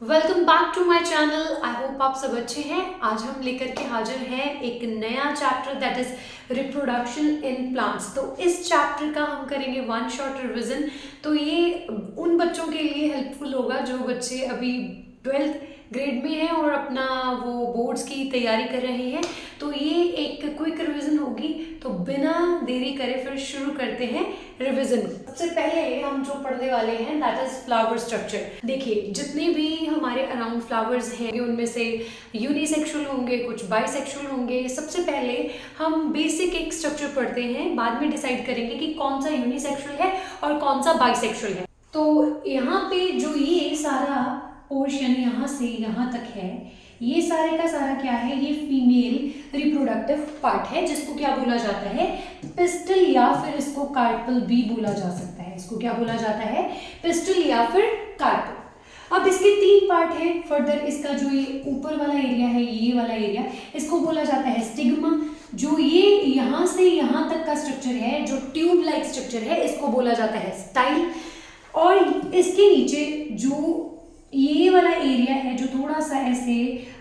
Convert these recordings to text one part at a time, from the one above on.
Welcome back to my channel. I hope आप सब अच्छे हैं। आज हम लेकर के हाजिर हैं एक नया chapter that is reproduction in plants. तो इस चैप्टर का हम करेंगे वन शॉट रिवीजन। तो ये उन बच्चों के लिए हेल्पफुल होगा जो बच्चे अभी 12th ग्रेड में हैं और अपना वो बोर्ड्स की तैयारी कर रहे हैं। तो ये एक क्विक रिवीजन होगी। तो बिना देरी करे फिर शुरू करते हैं रिवीजन। सबसे पहले हम जो पढ़ने वाले हैं दैट इज फ्लावर स्ट्रक्चर। देखिए, जितने भी हमारे अराउंड फ्लावर्स हैं उनमें से यूनिसेक्सुअल होंगे, कुछ बाइसेक्सुअल होंगे। सबसे पहले हम बेसिक एक स्ट्रक्चर पढ़ते हैं, बाद में डिसाइड करेंगे कि कौन सा यूनिसेक्सुअल है और कौन सा बाइसेक्सुअल है। तो यहाँ पे जो ये सारा पोर्शन यहाँ से यहाँ तक है, ये सारे का सारा क्या है, ये फीमेल रिप्रोडक्टिव पार्ट है जिसको क्या बोला जाता है, पिस्टल या फिर इसको कार्पल भी बोला जा सकता है। इसको क्या बोला जाता है, पिस्टल या फिर कार्पल। अब इसके तीन पार्ट है। फर्दर इसका जो ये ऊपर वाला एरिया है, ये वाला एरिया, इसको बोला जाता है स्टिग्मा। जो ये यहाँ से यहाँ तक का स्ट्रक्चर है, जो ट्यूब लाइक स्ट्रक्चर है, इसको बोला जाता है स्टाइल। और इसके नीचे जो ये वाला एरिया है जो थोड़ा सा ऐसे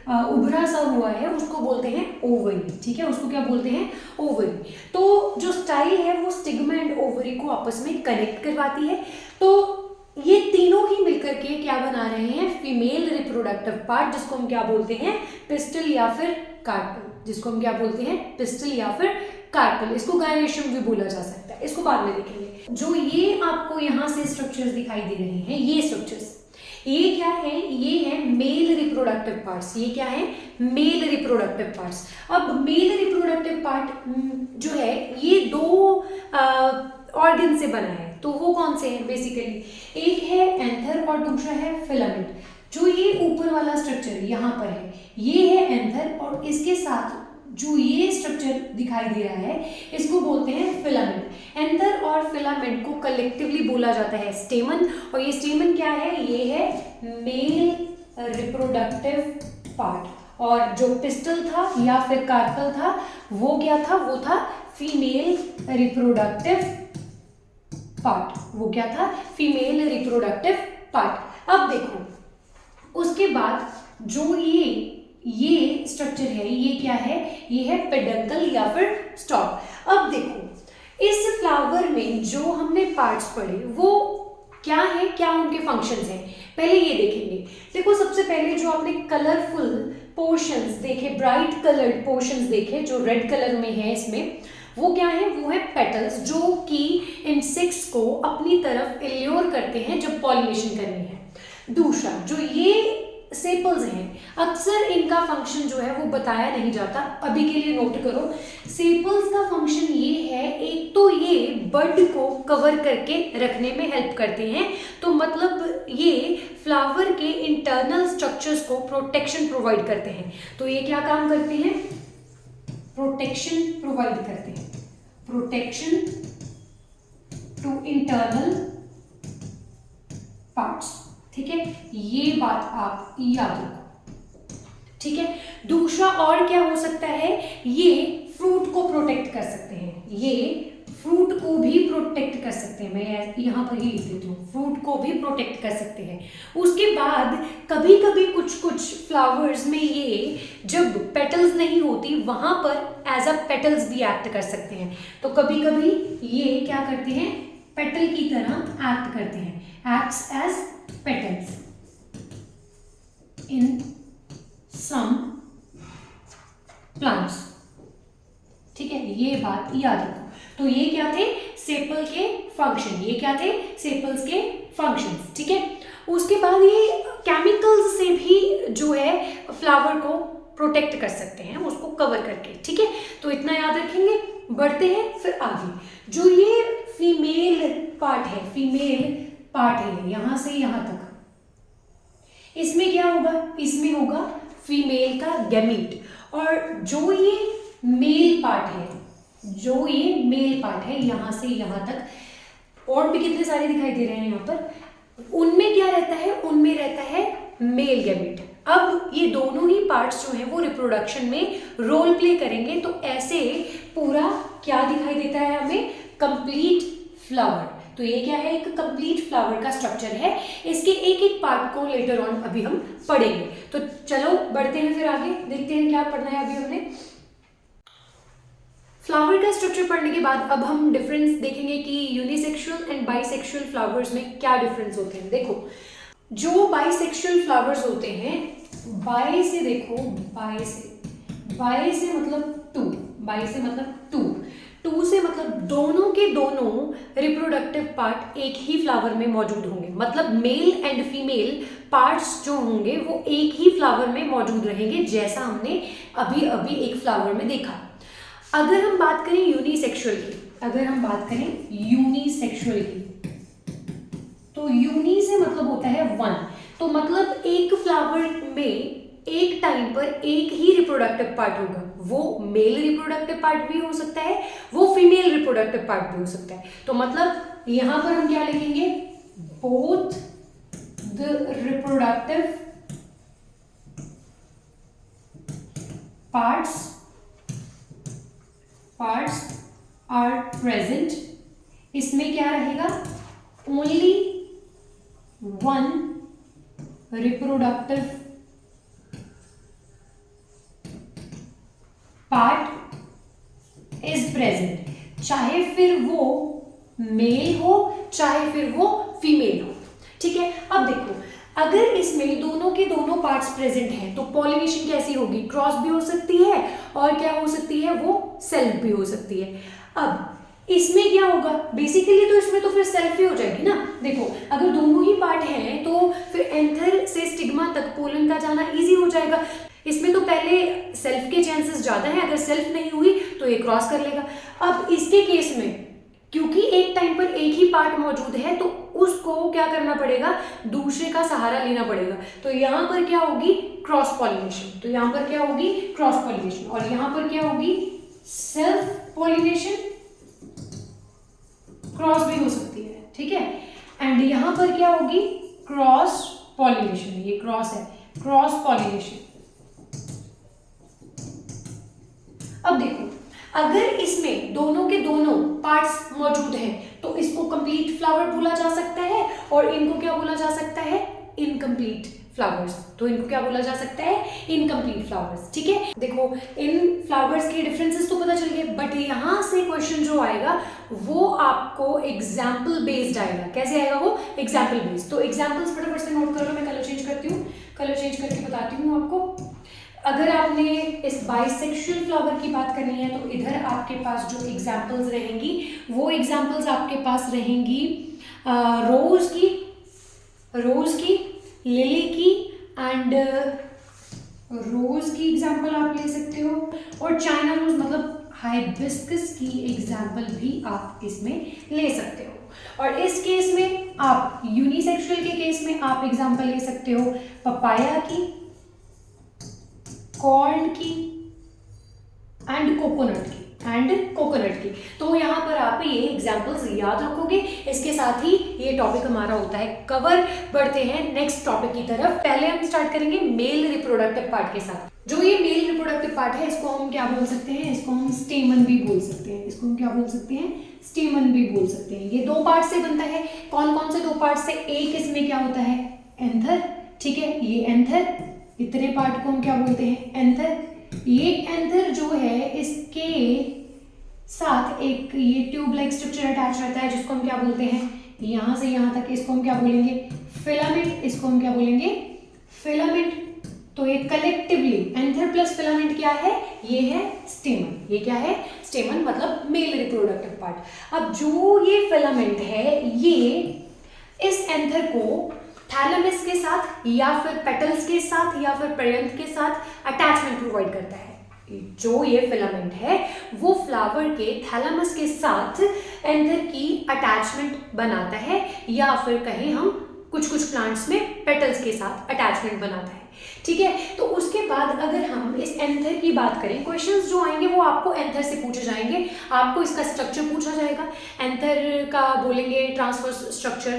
उभरा सा हुआ है, उसको बोलते हैं ओवरी। ठीक है, उसको क्या बोलते हैं, ओवरी। तो जो स्टाइल है वो स्टिग्मा एंड ओवरी को आपस में कनेक्ट करवाती है। तो ये तीनों ही मिलकर के क्या बना रहे हैं, फीमेल रिप्रोडक्टिव पार्ट, जिसको हम क्या बोलते हैं, पिस्टल या फिर कार्पल। जिसको हम क्या बोलते हैं, पिस्टल या फिर कार्पल। इसको गायनेशियम भी बोला जा सकता है, इसको बाद में देखेंगे। जो ये आपको यहाँ से स्ट्रक्चर्स दिखाई दे रहे हैं, ये स्ट्रक्चर्स, ये क्या है, ये है मेल रिप्रोडक्टिव पार्ट्स। ये क्या है, मेल रिप्रोडक्टिव पार्ट्स। अब मेल रिप्रोडक्टिव पार्ट जो है ये दो ऑर्गन से बना है। तो वो कौन से हैं बेसिकली, एक है एंथर और दूसरा है फिलामेंट। जो ये ऊपर वाला स्ट्रक्चर यहाँ पर है, ये है एंथर, और इसके साथ जो ये स्ट्रक्चर दिखाई दे रहा है इसको बोलते हैं फिलामेंट। एंथर और फिलामेंट को कलेक्टिवली बोला जाता है स्टेमन। और ये स्टेमन क्या है, ये है मेल रिप्रोडक्टिव पार्ट। और जो पिस्टल था या फिर कार्पल था वो क्या था, वो था फीमेल रिप्रोडक्टिव पार्ट। वो क्या था, फीमेल रिप्रोडक्टिव पार्ट। अब देखो, उसके बाद जो ये स्ट्रक्चर है, ये क्या है, ये है पेडंकल या फिर स्टॉक। अब देखो, इस फ्लावर में जो हमने पार्ट्स पढ़े वो क्या है, क्या उनके फंक्शंस हैं, पहले ये देखेंगे। देखो, सबसे पहले जो आपने कलरफुल पोर्शंस देखे, ब्राइट कलर्ड पोर्शंस देखे जो रेड कलर में है, इसमें वो क्या है, वो है पेटल्स, जो कि इंसेक्ट्स को अपनी तरफ इल्योर करते हैं जब पॉलिनेशन करनी है। दूसरा जो ये सेपल्स हैं, अक्सर इनका फंक्शन जो है वो बताया नहीं जाता, अभी के लिए नोट करो। सेपल्स का फंक्शन ये है, एक तो ये बड को कवर करके रखने में हेल्प करते हैं। तो मतलब ये फ्लावर के इंटरनल स्ट्रक्चर्स को प्रोटेक्शन प्रोवाइड करते हैं। तो ये क्या काम करते हैं, प्रोटेक्शन प्रोवाइड करते हैं, प्रोटेक्शन टू इंटरनल पार्ट्स। ठीक है, ये बात आप याद रखो। ठीक है, दूसरा और क्या हो सकता है, ये फ्रूट को प्रोटेक्ट कर सकते हैं, ये फ्रूट को भी प्रोटेक्ट कर सकते हैं। मैं यहाँ पर ही लिख देती हूँ, फ्रूट को भी प्रोटेक्ट कर सकते हैं। उसके बाद कभी कभी कुछ फ्लावर्स में ये जब पेटल्स नहीं होती वहां पर एज अ पेटल्स भी एक्ट कर सकते हैं। तो कभी कभी ये क्या करते हैं, पेटल की तरह एक्ट करते हैं, acts as petals in some plants। ठीक है, ये बात याद रखो। तो ये क्या थे, सेपल के फंक्शन, ये क्या थे, सेपल्स के फंक्शंस। ठीक है, उसके बाद ये केमिकल्स से भी जो है फ्लावर को प्रोटेक्ट कर सकते हैं, उसको कवर करके। ठीक है, तो इतना याद रखेंगे। बढ़ते हैं फिर आगे। जो ये फीमेल पार्ट है, फीमेल पार्ट है यहाँ से यहाँ तक, इसमें क्या होगा, इसमें होगा फीमेल का गैमीट। और जो ये मेल पार्ट है, जो ये मेल पार्ट है यहाँ से यहाँ तक, और भी कितने सारे दिखाई दे रहे हैं यहाँ पर, उनमें क्या रहता है, उनमें रहता है मेल गैमीट। अब ये दोनों ही पार्ट्स जो हैं वो रिप्रोडक्शन में रोल प्ले करेंगे। तो ऐसे पूरा क्या दिखाई देता है हमें, कंप्लीट फ्लावर। तो ये क्या है, एक कंप्लीट फ्लावर का स्ट्रक्चर है। इसके एक एक पार्ट को लेटर ऑन अभी हम पढ़ेंगे। तो चलो बढ़ते हैं फिर आगे, देखते हैं क्या पढ़ना है अभी हमने। फ्लावर का स्ट्रक्चर पढ़ने के बाद अब हम डिफरेंस देखेंगे कि यूनिसेक्सुअल एंड बाइसेक्सुअल फ्लावर्स में क्या डिफरेंस होते हैं। देखो, जो बाइसेक्सुअल फ्लावर्स होते हैं, बाई से देखो, बाई से मतलब टू, बाई से मतलब टू से मतलब दोनों के दोनों रिप्रोडक्टिव पार्ट एक ही फ्लावर में मौजूद होंगे। मतलब मेल एंड फीमेल पार्ट्स जो होंगे वो एक ही फ्लावर में मौजूद रहेंगे, जैसा हमने अभी अभी एक फ्लावर में देखा। अगर हम बात करें यूनिसेक्सुअल की, तो यूनी से मतलब होता है वन। तो मतलब एक फ्लावर में एक टाइम पर एक ही रिप्रोडक्टिव पार्ट होगा। वो मेल रिप्रोडक्टिव पार्ट भी हो सकता है, वो फीमेल रिप्रोडक्टिव पार्ट भी हो सकता है। तो मतलब यहां पर हम क्या लिखेंगे, both the reproductive parts are present. इसमें क्या रहेगा, only one reproductive part is present, चाहे फिर वो मेल हो चाहे फिर वो फीमेल हो। ठीक है, अब देखो, अगर इसमें दोनों के दोनों पार्ट्स प्रेजेंट हैं तो पॉलिनेशन कैसी होगी, क्रॉस भी हो सकती है और क्या हो सकती है, वो सेल्फ भी हो सकती है। अब इसमें क्या होगा, बेसिकली तो इसमें तो फिर सेल्फ ही हो जाएगी ना। देखो, अगर दोनों ही पार्ट हैं तो फिर एंथर से स्टिग्मा तक पोलन का जाना इजी हो जाएगा। इसमें तो पहले सेल्फ के चांसेस ज्यादा हैं, अगर सेल्फ नहीं हुई तो ये क्रॉस कर लेगा। अब इसके केस में क्योंकि एक टाइम पर एक ही पार्ट मौजूद है तो उसको क्या करना पड़ेगा, दूसरे का सहारा लेना पड़ेगा। तो यहां पर क्या होगी, क्रॉस पॉलिनेशन। तो यहां पर क्या होगी, क्रॉस पॉलिनेशन। और यहां पर क्या होगी, सेल्फ पॉलिनेशन, क्रॉस भी हो सकती है। ठीक है, एंड यहां पर क्या होगी, क्रॉस पॉलिनेशन। ये क्रॉस है, क्रॉस पॉलिनेशन। अब देखो, अगर इसमें दोनों के दोनों पार्ट्स मौजूद हैं तो इसको कंप्लीट फ्लावर बोला जा सकता है और इनको क्या बोला जा सकता है, इनकम्प्लीट फ्लावर्स। तो इनको क्या बोला जा सकता है, इनकम्प्लीट फ्लावर्स। ठीक है, देखो इन फ्लावर्स के डिफरेंसेस तो पता चल गए, बट यहां से क्वेश्चन जो आएगा वो आपको एग्जाम्पल बेस्ड आएगा। कैसे आएगा वो, एग्जाम्पल बेस्ड। तो एग्जाम्पल्स फटाफट से नोट कर लो, मैं कलर चेंज करती हूँ, कलर चेंज करके बताती हूँ आपको। अगर आपने इस बाइसेक्सुअल फ्लावर की बात करनी है तो इधर आपके पास जो एग्जाम्पल्स रहेंगी वो एग्जाम्पल्स आपके पास रहेंगी रोज की, लिली की एंड रोज की एग्जाम्पल आप ले सकते हो, और चाइना रोज मतलब हाइबिस्कस की एग्जाम्पल भी आप इसमें ले सकते हो। और इस केस में आप यूनिसेक्सुअल के केस में आप एग्जाम्पल ले सकते हो पपाया की, कॉर्न की एंड कोकोनट की। तो यहाँ पर आप ये एग्जाम्पल्स याद रखोगे। इसके साथ ही ये टॉपिक हमारा होता है कवर। बढ़ते हैं नेक्स्ट टॉपिक की तरफ। पहले हम स्टार्ट करेंगे मेल रिप्रोडक्टिव पार्ट के साथ। जो ये मेल रिप्रोडक्टिव पार्ट है इसको हम क्या बोल सकते हैं, इसको हम स्टेमन भी बोल सकते हैं। इसको हम क्या बोल सकते हैं, स्टेमन भी बोल सकते हैं। ये दो पार्ट से बनता है। कौन कौन से दो पार्ट से, एक इसमें क्या होता है, एंथर। ठीक है, ये एंथर, इतने पार्ट को हम क्या बोलते हैं, एंथर। ये एंथर जो है इसके साथ एक ये ट्यूब लाइक स्ट्रक्चर अटैच रहता है जिसको हम क्या बोलते हैं, यहां से यहां तक इसको हम क्या बोलेंगे, फिलामेंट। इसको हम क्या बोलेंगे, फिलामेंट। तो ये कलेक्टिवली एंथर प्लस फिलामेंट क्या है, ये है स्टेमन। ये क्या है, स्टेमन मतलब मेल रिप्रोडक्टिव पार्ट। अब जो ये फिलामेंट है ये इस एंथर को थैलेमस के साथ या फिर पेटल्स के साथ या फिर पर्यंत के साथ अटैचमेंट प्रोवाइड करता है। जो ये फिलामेंट है वो फ्लावर के थैलेमस के साथ एंथर की अटैचमेंट बनाता है, या फिर कहें हम कुछ प्लांट्स में पेटल्स के साथ अटैचमेंट बनाता है। ठीक है, तो उसके बाद अगर हम इस एंथर की बात करें, क्वेश्चंस जो आएंगे वो आपको एंथर से पूछे जाएंगे। आपको इसका स्ट्रक्चर पूछा जाएगा। एंथर का बोलेंगे ट्रांसफर स्ट्रक्चर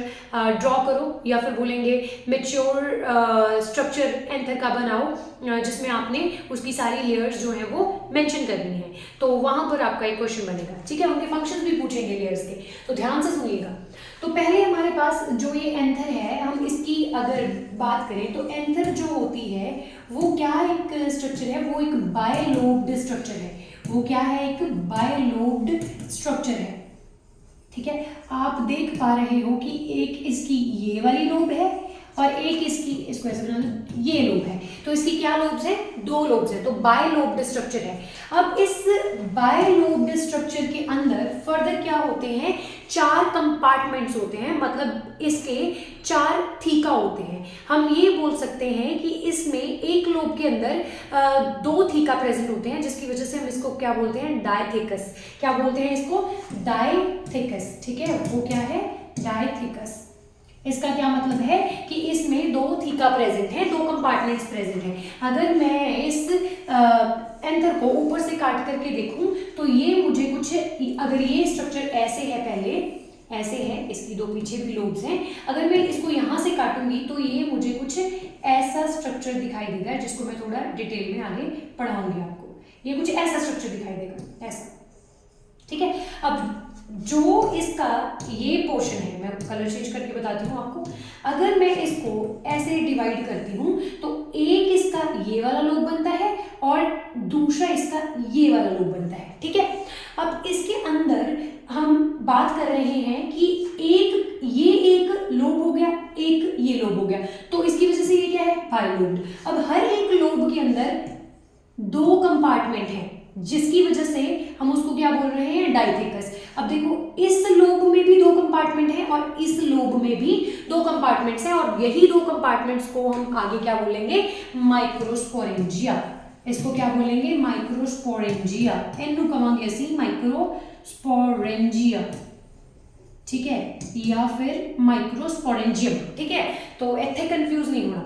ड्रॉ करो, या फिर बोलेंगे मेच्योर स्ट्रक्चर एंथर का बनाओ जिसमें आपने उसकी सारी लेयर्स जो है वो मेंशन करनी है। तो वहां पर आपका एक क्वेश्चन बनेगा। ठीक है, उनके फंक्शंस भी पूछेंगे लेयर्स के, तो ध्यान से सुनिएगा। तो पहले हमारे पास जो ये एंथर है, हम इसकी अगर बात करें तो एंथर जो होती है वो क्या एक स्ट्रक्चर है, वो एक बायलोब्ड स्ट्रक्चर है। वो क्या है, एक बायलोब्ड स्ट्रक्चर है। ठीक है, आप देख पा रहे हो कि एक इसकी ये वाली लोब है और एक इसकी, इसको ऐसे बना लो, ये लोब है। तो इसकी क्या लोब्स है, 2 लोब्स है, तो बायलोब्ड स्ट्रक्चर है। अब इस बायलोब्ड स्ट्रक्चर के अंदर फर्दर क्या होते हैं, 4 कंपार्टमेंट्स होते हैं, मतलब इसके 4 थीका होते हैं। हम ये बोल सकते हैं कि इसमें एक लोब के अंदर 2 थीका प्रेजेंट होते हैं, जिसकी वजह से हम इसको क्या बोलते हैं, डायथेकस। क्या बोलते हैं इसको, डायथेकस। ठीक है, वो क्या है, डायथेकस। इसका क्या मतलब है कि इसमें 2 थीका प्रेजेंट है, 2 कंपार्टमेंट्स प्रेजेंट है। अगर मैं इस एंथर को ऊपर से काट करके देखूं तो ये मुझे कुछ, अगर ये स्ट्रक्चर ऐसे है, पहले ऐसे है, इसकी 2 पीछे भी लोब्स हैं, अगर मैं इसको यहाँ से काटूंगी तो ये मुझे कुछ ऐसा स्ट्रक्चर दिखाई देगा, जिसको मैं थोड़ा डिटेल में आगे पढ़ाऊंगी आपको। ये कुछ ऐसा स्ट्रक्चर दिखाई देगा, ऐसा। ठीक है, अब जो इसका ये पोर्शन है, मैं कलर चेंज करके बताती हूँ आपको। अगर मैं इसको ऐसे डिवाइड करती हूँ तो एक इसका ये वाला लोब बनता है और दूसरा इसका ये वाला लोब बनता है। ठीक है, अब इसके अंदर हम बात कर रहे हैं कि एक लोब हो गया, एक ये लोब हो गया, तो इसकी वजह से ये क्या है, बायलोब्ड। अब हर एक लोब के अंदर 2 कंपार्टमेंट हैं, जिसकी वजह से हम उसको क्या बोल रहे हैं, डायथेकस। अब देखो, इस लोब में भी 2 कंपार्टमेंट हैं और इस लोब में भी 2 कंपार्टमेंट्स हैं, और यही 2 कंपार्टमेंट्स को हम आगे क्या बोलेंगे, माइक्रोस्पोरेंजिया। इसको क्या बोलेंगे, माइक्रोस्पोरेंजिया। एनु कहेंगे ऐसी, माइक्रोस्पोरेंजिया। ठीक है, या फिर माइक्रोस्पोरेंजियम। ठीक है, तो इतने कंफ्यूज नहीं होना,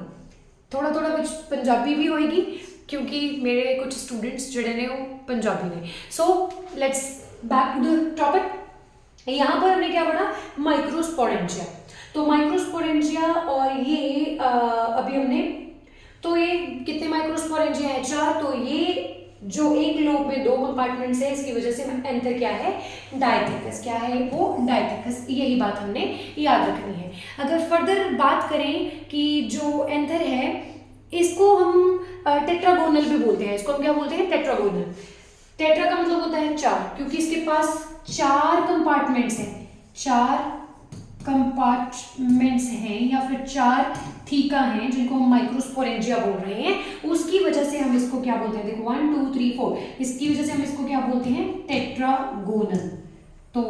थोड़ा थोड़ा कुछ पंजाबी भी होएगी, क्योंकि मेरे कुछ स्टूडेंट्स जोड़े ने वो पंजाबी ने। So let's back to the topic. यहाँ पर हमने क्या पढ़ा, माइक्रोस्पोरेंजिया। तो माइक्रोस्पोरेंजिया, और ये अभी हमने, तो ये कितने माइक्रोस्पोरेंजिया है, 4। तो ये जो एक लोब में 2 कंपार्टमेंट्स है, इसकी वजह से एंथर क्या है, डायथेकस। क्या है वो, डायथेकस। यही बात हमने याद रखनी है। अगर फर्दर बात करें कि जो एंथर है, इसको हम टेट्रागोनल भी बोलते हैं। इसको हम क्या बोलते हैं, टेट्रागोनल। टेट्रा का मतलब होता है 4, क्योंकि इसके पास 4 कंपार्टमेंट्स हैं, 4 कंपार्टमेंट्स हैं, या फिर 4 थीका हैं, जिनको हम माइक्रोस्पोरेंजिया बोल रहे हैं। उसकी वजह से हम इसको क्या बोलते हैं, देखो 1 2 3 4, इसकी वजह से हम इसको क्या बोलते हैं, टेट्रागोनल। तो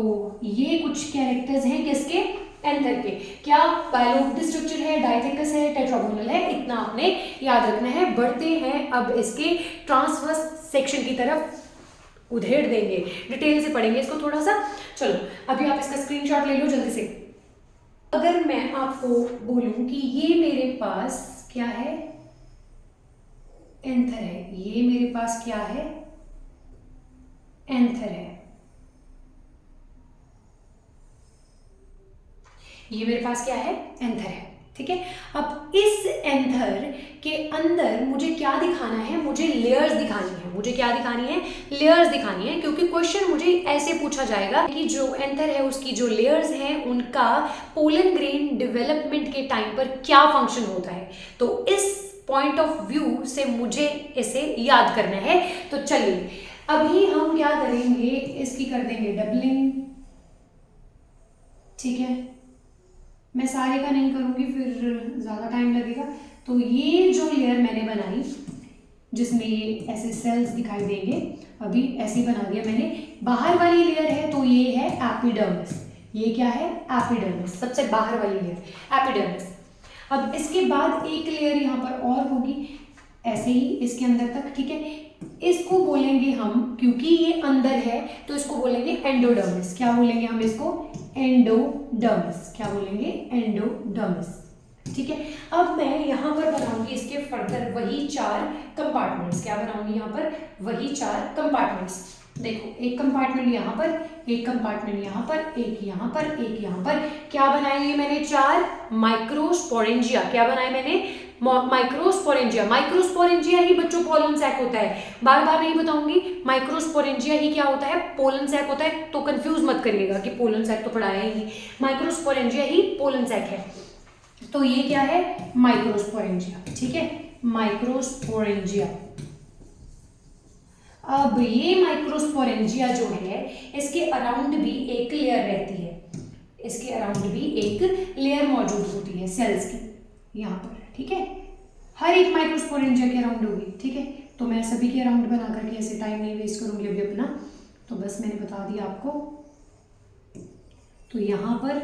ये कुछ कैरेक्टर्स हैं किसके, एंथर के। क्या बायलोब्ड स्ट्रक्चर है, डायथेकस है, टेट्रागोनल है, इतना आपने याद रखना है। बढ़ते हैं अब इसके ट्रांसवर्स सेक्शन की तरफ, उधेड़ देंगे, डिटेल से पढ़ेंगे इसको थोड़ा सा। चलो, अभी आप इसका स्क्रीनशॉट ले लो जल्दी से। अगर मैं आपको बोलूं कि ये मेरे पास क्या है, एंथर है, ये मेरे पास क्या है, एंथर है, ये मेरे पास क्या है, एंथर है। ठीक है, अब इस एंथर के अंदर मुझे क्या दिखाना है, मुझे लेयर्स दिखानी है। मुझे क्या दिखानी है, लेयर्स दिखानी है, क्योंकि क्वेश्चन मुझे ऐसे पूछा जाएगा कि जो एंथर है उसकी जो लेयर्स हैं उनका पोलन ग्रेन डेवलपमेंट के टाइम पर क्या फंक्शन होता है। तो इस पॉइंट ऑफ व्यू से मुझे इसे याद करना है। तो चलिए अभी हम क्या करेंगे, इसकी कर देंगे डबलिंग। ठीक है, मैं सारे का नहीं करूँगी, फिर ज़्यादा टाइम लगेगा। तो ये जो लेयर मैंने बनाई, जिसमें ये ऐसे सेल्स दिखाई देंगे, अभी ऐसे ही बना दिया मैंने। बाहर वाली लेयर है तो ये है एपिडर्मिस। ये क्या है, एपिडर्मिस, सबसे बाहर वाली लेयर एपिडर्मिस। अब इसके बाद एक लेयर यहाँ पर और होगी, ऐसे ही इसके अंदर तक। ठीक है, इसको बोलेंगे हम, क्योंकि ये अंदर है तो इसको बोलेंगे एंडोडर्मिस। क्या बोलेंगे हम इसको, एंडोडर्मिस। क्या बोलेंगे, एंडोडर्मिस। ठीक है, अब मैं यहाँ पर बनाऊंगी इसके फर्दर वही 4 कंपार्टमेंट्स। क्या बनाऊंगी यहाँ पर, वही 4 कंपार्टमेंट्स। देखो, एक कंपार्टमेंट यहाँ पर, एक कंपार्टमेंट यहाँ पर, एक यहाँ पर, एक यहाँ पर। क्या बनाए ये मैंने, 4 माइक्रोस्पोरेंजिया। क्या बनाए मैंने, माइक्रोस्पोरेंजिया। माइक्रोस्पोरेंजिया ही बच्चों पोलन सैक होता है, बार बार नहीं बताऊंगी। माइक्रोस्पोरेंजिया ही क्या होता है, पोलन सैक होता है। तो कंफ्यूज मत करिएगा कि पोलन सैक तो पढ़ाया ही नहीं, माइक्रोस्पोरेंजिया ही पोलन सैक है। तो ये क्या है, माइक्रोस्पोरेंजिया, ठीक है, माइक्रोस्पोरेंजिया। अब ये माइक्रोस्पोरेंजिया जो है इसके अराउंड भी एक लेयर रहती है, इसके अराउंड भी एक लेयर मौजूद होती है सेल्स की, यहाँ पर, ठीक है। हर एक माइक्रोस्पोरेंजिया के अराउंड होगी, ठीक है। तो मैं सभी के अराउंड बना करके ऐसे टाइम नहीं वेस्ट करूंगी अभी अपना, तो बस मैंने बता दिया आपको। तो यहाँ पर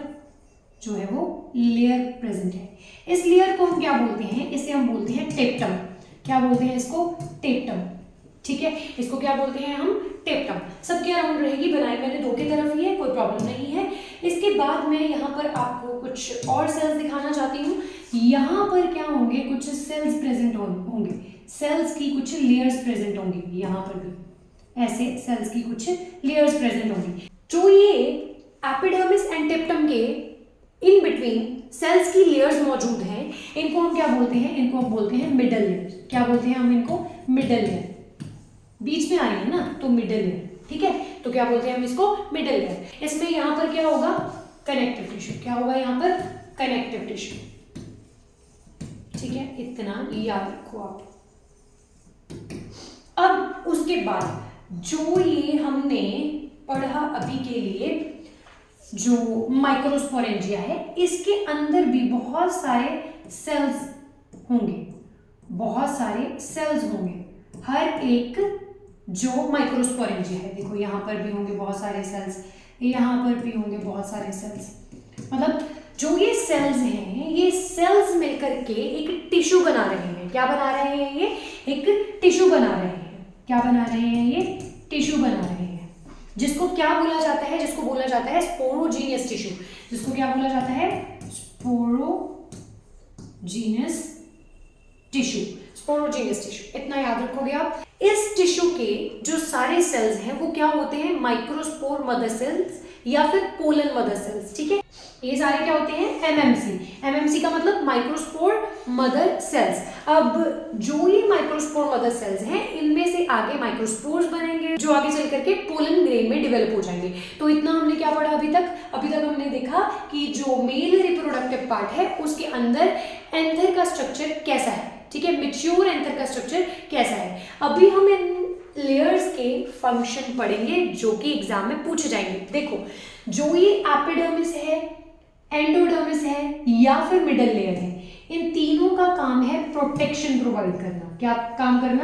जो है वो लेयर प्रेजेंट है। इस लेयर को हम क्या बोलते हैं, इसे हम बोलते हैं टेप्टम। क्या बोलते हैं इसको, टेप्टम, ठीक है। इसको क्या बोलते हैं हम, टेप्टम। सबके अराउंड रहेगी, बनाई मैंने दो की तरफ ही है, कोई प्रॉब्लम नहीं है। इसके बाद मैं यहाँ पर आपको कुछ और सेल्स दिखाना चाहती हूँ। यहाँ पर क्या होंगे, कुछ सेल्स प्रेजेंट होंगे, सेल्स की कुछ लेयर्स प्रेजेंट होंगी। यहाँ पर भी ऐसे सेल्स की कुछ लेयर्स प्रेजेंट होंगी। जो ये एपिडर्मिस एंड टेप्टम के इन बिटवीन सेल्स की लेयर्स मौजूद हैं, इनको हम क्या बोलते हैं, इनको हम बोलते हैं मिडल लेयर। क्या बोलते हैं हम इनको, मिडल लेयर। बीच में आई है ना, तो मिडल लेयर, ठीक है। तो क्या बोलते हैं हम इसको, मिडल लेयर। इसमें यहाँ पर क्या होगा, कनेक्टिव टिश्यू। क्या होगा यहाँ पर, कनेक्टिव टिश्यू, ठीक है। इतना याद रखो आप। अब उसके बाद जो ये हमने पढ़ा अभी के लिए, जो माइक्रोस्पोरेंजिया है, इसके अंदर भी बहुत सारे सेल्स होंगे, बहुत सारे सेल्स होंगे। हर एक जो माइक्रोस्पोरेंजिया है, देखो यहाँ पर भी होंगे बहुत सारे सेल्स, यहाँ पर भी होंगे बहुत सारे सेल्स। मतलब जो ये सेल्स हैं, ये सेल्स मिलकर के एक टिश्यू बना रहे हैं। क्या बना रहे हैं, ये एक टिश्यू बना रहे हैं। क्या बना रहे हैं, ये टिश्यू बना रहे हैं, जिसको क्या बोला जाता है, जिसको बोला जाता है स्पोरोजीनियस टिश्यू। जिसको क्या बोला जाता है, स्पोरोजीनियस टिश्यू, स्पोरोजीनियस टिश्यू। इतना याद रखोगे आप। इस टिश्यू के जो सारे सेल्स हैं वो क्या होते हैं, माइक्रोस्पोर मदर सेल्स या फिर पोलन मदर सेल्स, ठीक है। ये सारे क्या होते हैं, एमएमसी। एमएमसी का मतलब माइक्रोस्पोर मदर सेल्स। अब जो ये माइक्रोस्पोर मदर सेल्स हैं, इनमें से आगे माइक्रोस्पोर्स बनेंगे, जो आगे चल करके पोलन ग्रेन में डेवलप हो जाएंगे। तो इतना हमने क्या पढ़ा अभी तक, अभी तक हमने देखा कि जो मेल रिप्रोडक्टिव पार्ट है उसके अंदर एंथर का स्ट्रक्चर कैसा है, ठीक है, मैच्योर एंथर का स्ट्रक्चर कैसा है। अभी हम इन लेयर्स के फंक्शन पढ़ेंगे जो कि एग्जाम में पूछे जाएंगे। देखो, जो ये एपिडर्मिस है, एंडोडर्मिस है या फिर मिडल लेयर है, इन तीनों का काम है प्रोटेक्शन प्रोवाइड करना। क्या काम करना,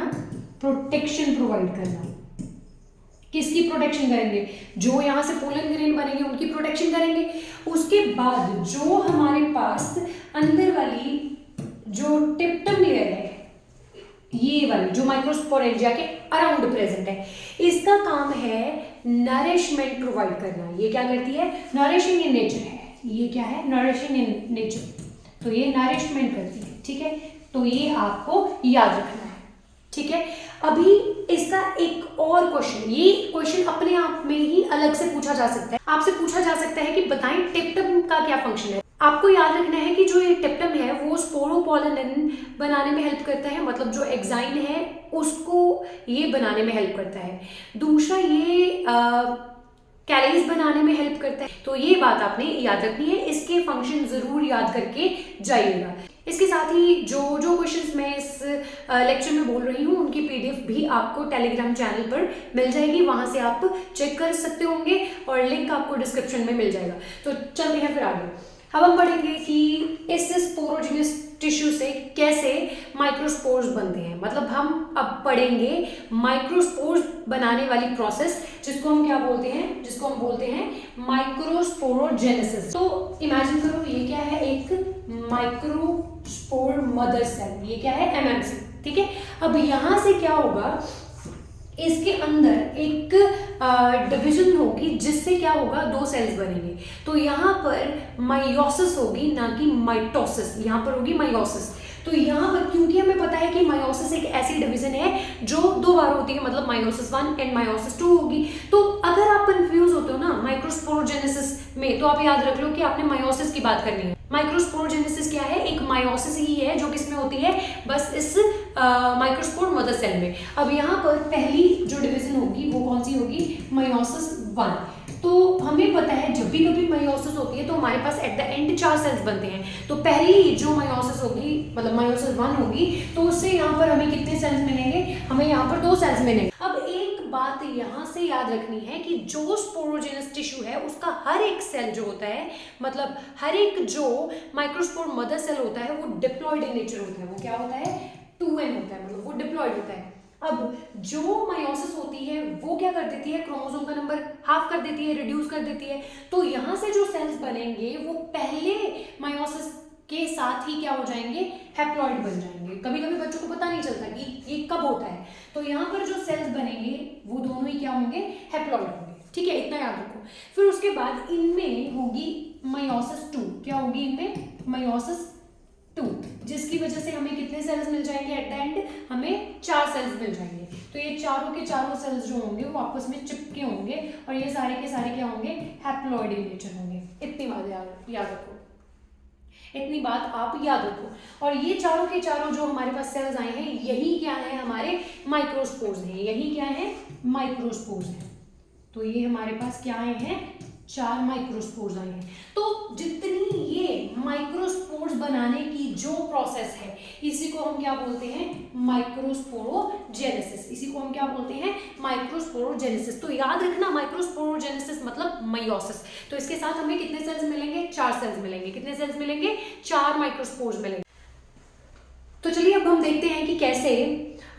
प्रोटेक्शन प्रोवाइड करना। किसकी प्रोटेक्शन करेंगे, जो यहाँ से पोलन ग्रेन बनेंगे उनकी प्रोटेक्शन करेंगे। उसके बाद जो हमारे पास अंदर वाली जो टिप्टम लेयर है, ये वाली जो माइक्रोस्पोरेंजिया के अराउंड प्रेजेंट है, इसका काम है नरिशमेंट प्रोवाइड करना। ये क्या करती है, नरिशिंग इन नेचर है। ये क्या है, नरिशिंग इन नेचर, तो ये नरिशमेंट करती है, ठीक है। तो ये आपको याद रखना है, ठीक है। अभी इसका एक और क्वेश्चन, ये क्वेश्चन अपने आप में ही अलग से पूछा जा सकता है। आपसे पूछा जा सकता है कि बताएं टिप्टम का क्या फंक्शन है। आपको याद रखना है कि जो ये टिप्टम है वो स्पोरोपोलिन बनाने में हेल्प करता है, मतलब जो एग्जाइन है उसको ये बनाने में हेल्प करता है। दूसरा, ये कैलेज बनाने में हेल्प करता है। तो ये बात आपने याद रखनी है, इसके फंक्शन जरूर याद करके जाइएगा। इसके साथ ही जो क्वेश्चंस मैं इस लेक्चर में बोल रही हूँ उनकी पीडीएफ भी आपको टेलीग्राम चैनल पर मिल जाएगी, वहां से आप चेक कर सकते होंगे और लिंक आपको डिस्क्रिप्शन में मिल जाएगा। तो चलते हैं फिर आगे। अब हम पढ़ेंगे कि इस स्पोरोजीनियस टिश्यू से कैसे माइक्रोस्पोर्स बनते हैं। मतलब हम अब पढ़ेंगे माइक्रोस्पोर्स बनाने वाली प्रोसेस, जिसको हम क्या बोलते हैं, जिसको हम बोलते हैं माइक्रोस्पोरोजेनेसिस। तो इमेजिन करो, ये क्या है, एक माइक्रोस्पोर मदर सेल, ये क्या है, एमएमसी, ठीक है। अब यहाँ से क्या होगा, इसके अंदर एक डिवीजन होगी, जिससे क्या होगा, दो सेल्स बनेंगे। तो यहाँ पर मायोसिस होगी, ना कि माइटोसिस। यहाँ पर होगी मायोसिस। तो यहाँ पर क्योंकि हमें पता है कि मायोसिस एक ऐसी डिवीजन है जो दो बार होती है, मतलब मायोसिस 1 एंड मायोसिस 2 होगी। तो अगर आप कंफ्यूज होते हो ना माइक्रोस्पोरोजेनेसिस में, तो आप याद रख लो कि आपने मायोसिस की बात करनी है। माइक्रोस्पोरोजेनेसिस क्या है? एक मायोसिस ही है जो किसमें होती है? बस इस माइक्रोस्पोर मदर सेल में। अब यहाँ पर पहली जो डिवीजन होगी वो कौन सी होगी? मयोसिस 1। तो हमें पता है जब भी कभी मयोसिस होती है तो हमारे पास एट द एंड 4 सेल्स बनते हैं। तो पहली जो मयोसिस होगी मतलब मयोसिस 1 होगी तो उससे यहाँ पर हमें कितने सेल्स मिलेंगे? हमें यहाँ पर 2 सेल्स मिलेंगे। अब एक बात यहाँ से याद रखनी है कि जो स्पोरोजेनस टिश्यू है उसका हर एक सेल जो होता है, मतलब हर एक जो माइक्रोस्पोर मदर सेल होता है वो डिप्लॉयड इन नेचर होता है। वो क्या होता है? 2n होता है, मतलब वो डिप्लॉयड होता है। अब जो मयोसिस होती है वो क्या कर देती है? क्रोमोसोम का नंबर हाफ कर देती है, रिड्यूस कर देती है। तो यहाँ से जो सेल्स बनेंगे वो पहले मयोसिस के साथ ही क्या हो जाएंगे? हैप्लॉइड बन जाएंगे। कभी कभी बच्चों को पता नहीं चलता कि ये कब होता है। तो यहाँ पर जो सेल्स बनेंगे वो दोनों ही क्या होंगे? हैप्लॉइड होंगे। ठीक है, इतना याद रखो। फिर उसके बाद इनमें होगी मयोसिस 2। क्या होगी इनमें? मयोसिस 2, जिसकी वजह से हमें कितने सेल्स मिल जाएंगे? एट द एंड हमें 4 सेल्स मिल जाएंगे। तो ये चारों के चारों सेल्स जो होंगे वो आपस में चिपके होंगे और ये सारे के सारे क्या होंगे? हैप्लॉइड इन नेचर होंगे। इतनी बात याद रखो, इतनी बात आप याद रखो। और ये चारों के चारों जो हमारे पास सेल्स आए हैं यही क्या है? हमारे माइक्रोस्पोर्स हैं। यही क्या है? माइक्रोस्पोर्स हैं। तो ये हमारे पास क्या आए हैं? 4 माइक्रोस्पोर्स आए हैं। तो जितनी ये माइक्रोस्पोर्स बनाने की जो प्रोसेस है इसी को हम क्या बोलते हैं? माइक्रोस्पोरोजेनेसिस। इसी को हम क्या बोलते हैं? माइक्रोस्पोरोजेनेसिस। तो याद रखना माइक्रोस्पोरोजेनेसिस मतलब मयोसिस। तो इसके साथ हमें कितने सेल्स मिलेंगे? 4 सेल्स मिलेंगे। कितने सेल्स मिलेंगे? 4 माइक्रोस्पोर्स मिलेंगे। तो चलिए अब हम देखते हैं कि कैसे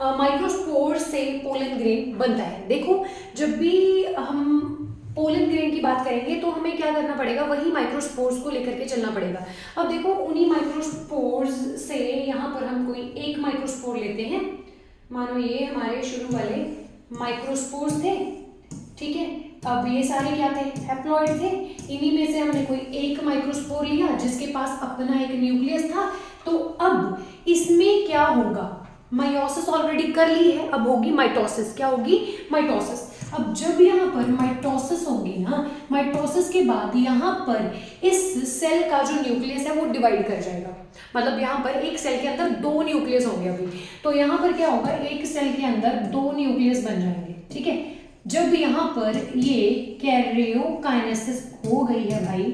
माइक्रोस्पोर से पोलन ग्रेन बनता है। देखो, जब भी हम पोलन ग्रेन की बात करेंगे तो हमें क्या करना पड़ेगा? वही माइक्रोस्पोर्स को लेकर के चलना पड़ेगा। अब देखो, उन्हीं माइक्रोस्पोर्स से यहाँ पर हम कोई एक माइक्रोस्पोर लेते हैं। मानो ये हमारे शुरू वाले माइक्रोस्पोर्स थे, ठीक है। अब ये सारे क्या थे? हैप्लॉइड थे। इन्हीं में से हमने कोई एक माइक्रोस्पोर लिया जिसके पास अपना एक न्यूक्लियस था। तो अब इसमें क्या होगा? मायोसिस ऑलरेडी कर ली है, अब होगी माइटोसिस। क्या होगी? माइटोसिस। अब जब यहाँ पर माइटोसिस होगी ना, माइटोसिस के बाद यहाँ पर इस सेल का जो न्यूक्लियस है वो डिवाइड कर जाएगा। मतलब यहाँ पर एक सेल के अंदर 2 न्यूक्लियस होंगे अभी। तो यहाँ पर क्या होगा? एक सेल के अंदर 2 न्यूक्लियस बन जाएंगे। ठीक है, जब यहाँ पर ये कैरियोकाइनेसिस हो गई है भाई,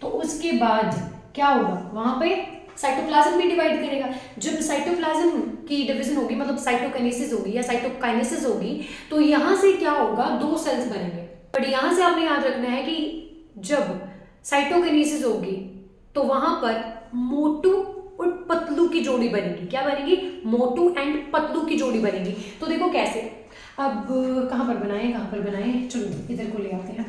तो उसके बाद क्या होगा? वहां पे साइटोप्लाज्म भी डिवाइड करेगा। जब साइटोप्लाज्म की डिवीजन होगी, मतलब साइटोकाइनेसिस होगी या साइटोकाइनेसिस होगी, तो यहाँ से क्या होगा? 2 सेल्स बनेंगे। बट यहाँ से आपने याद रखना है कि जब साइटोकाइनेसिस होगी तो वहां पर मोटू और पतलू की जोड़ी बनेगी। क्या बनेगी? मोटू एंड पतलू की जोड़ी बनेगी। तो देखो कैसे। अब कहाँ पर बनाए? चलो इधर को ले आते हैं।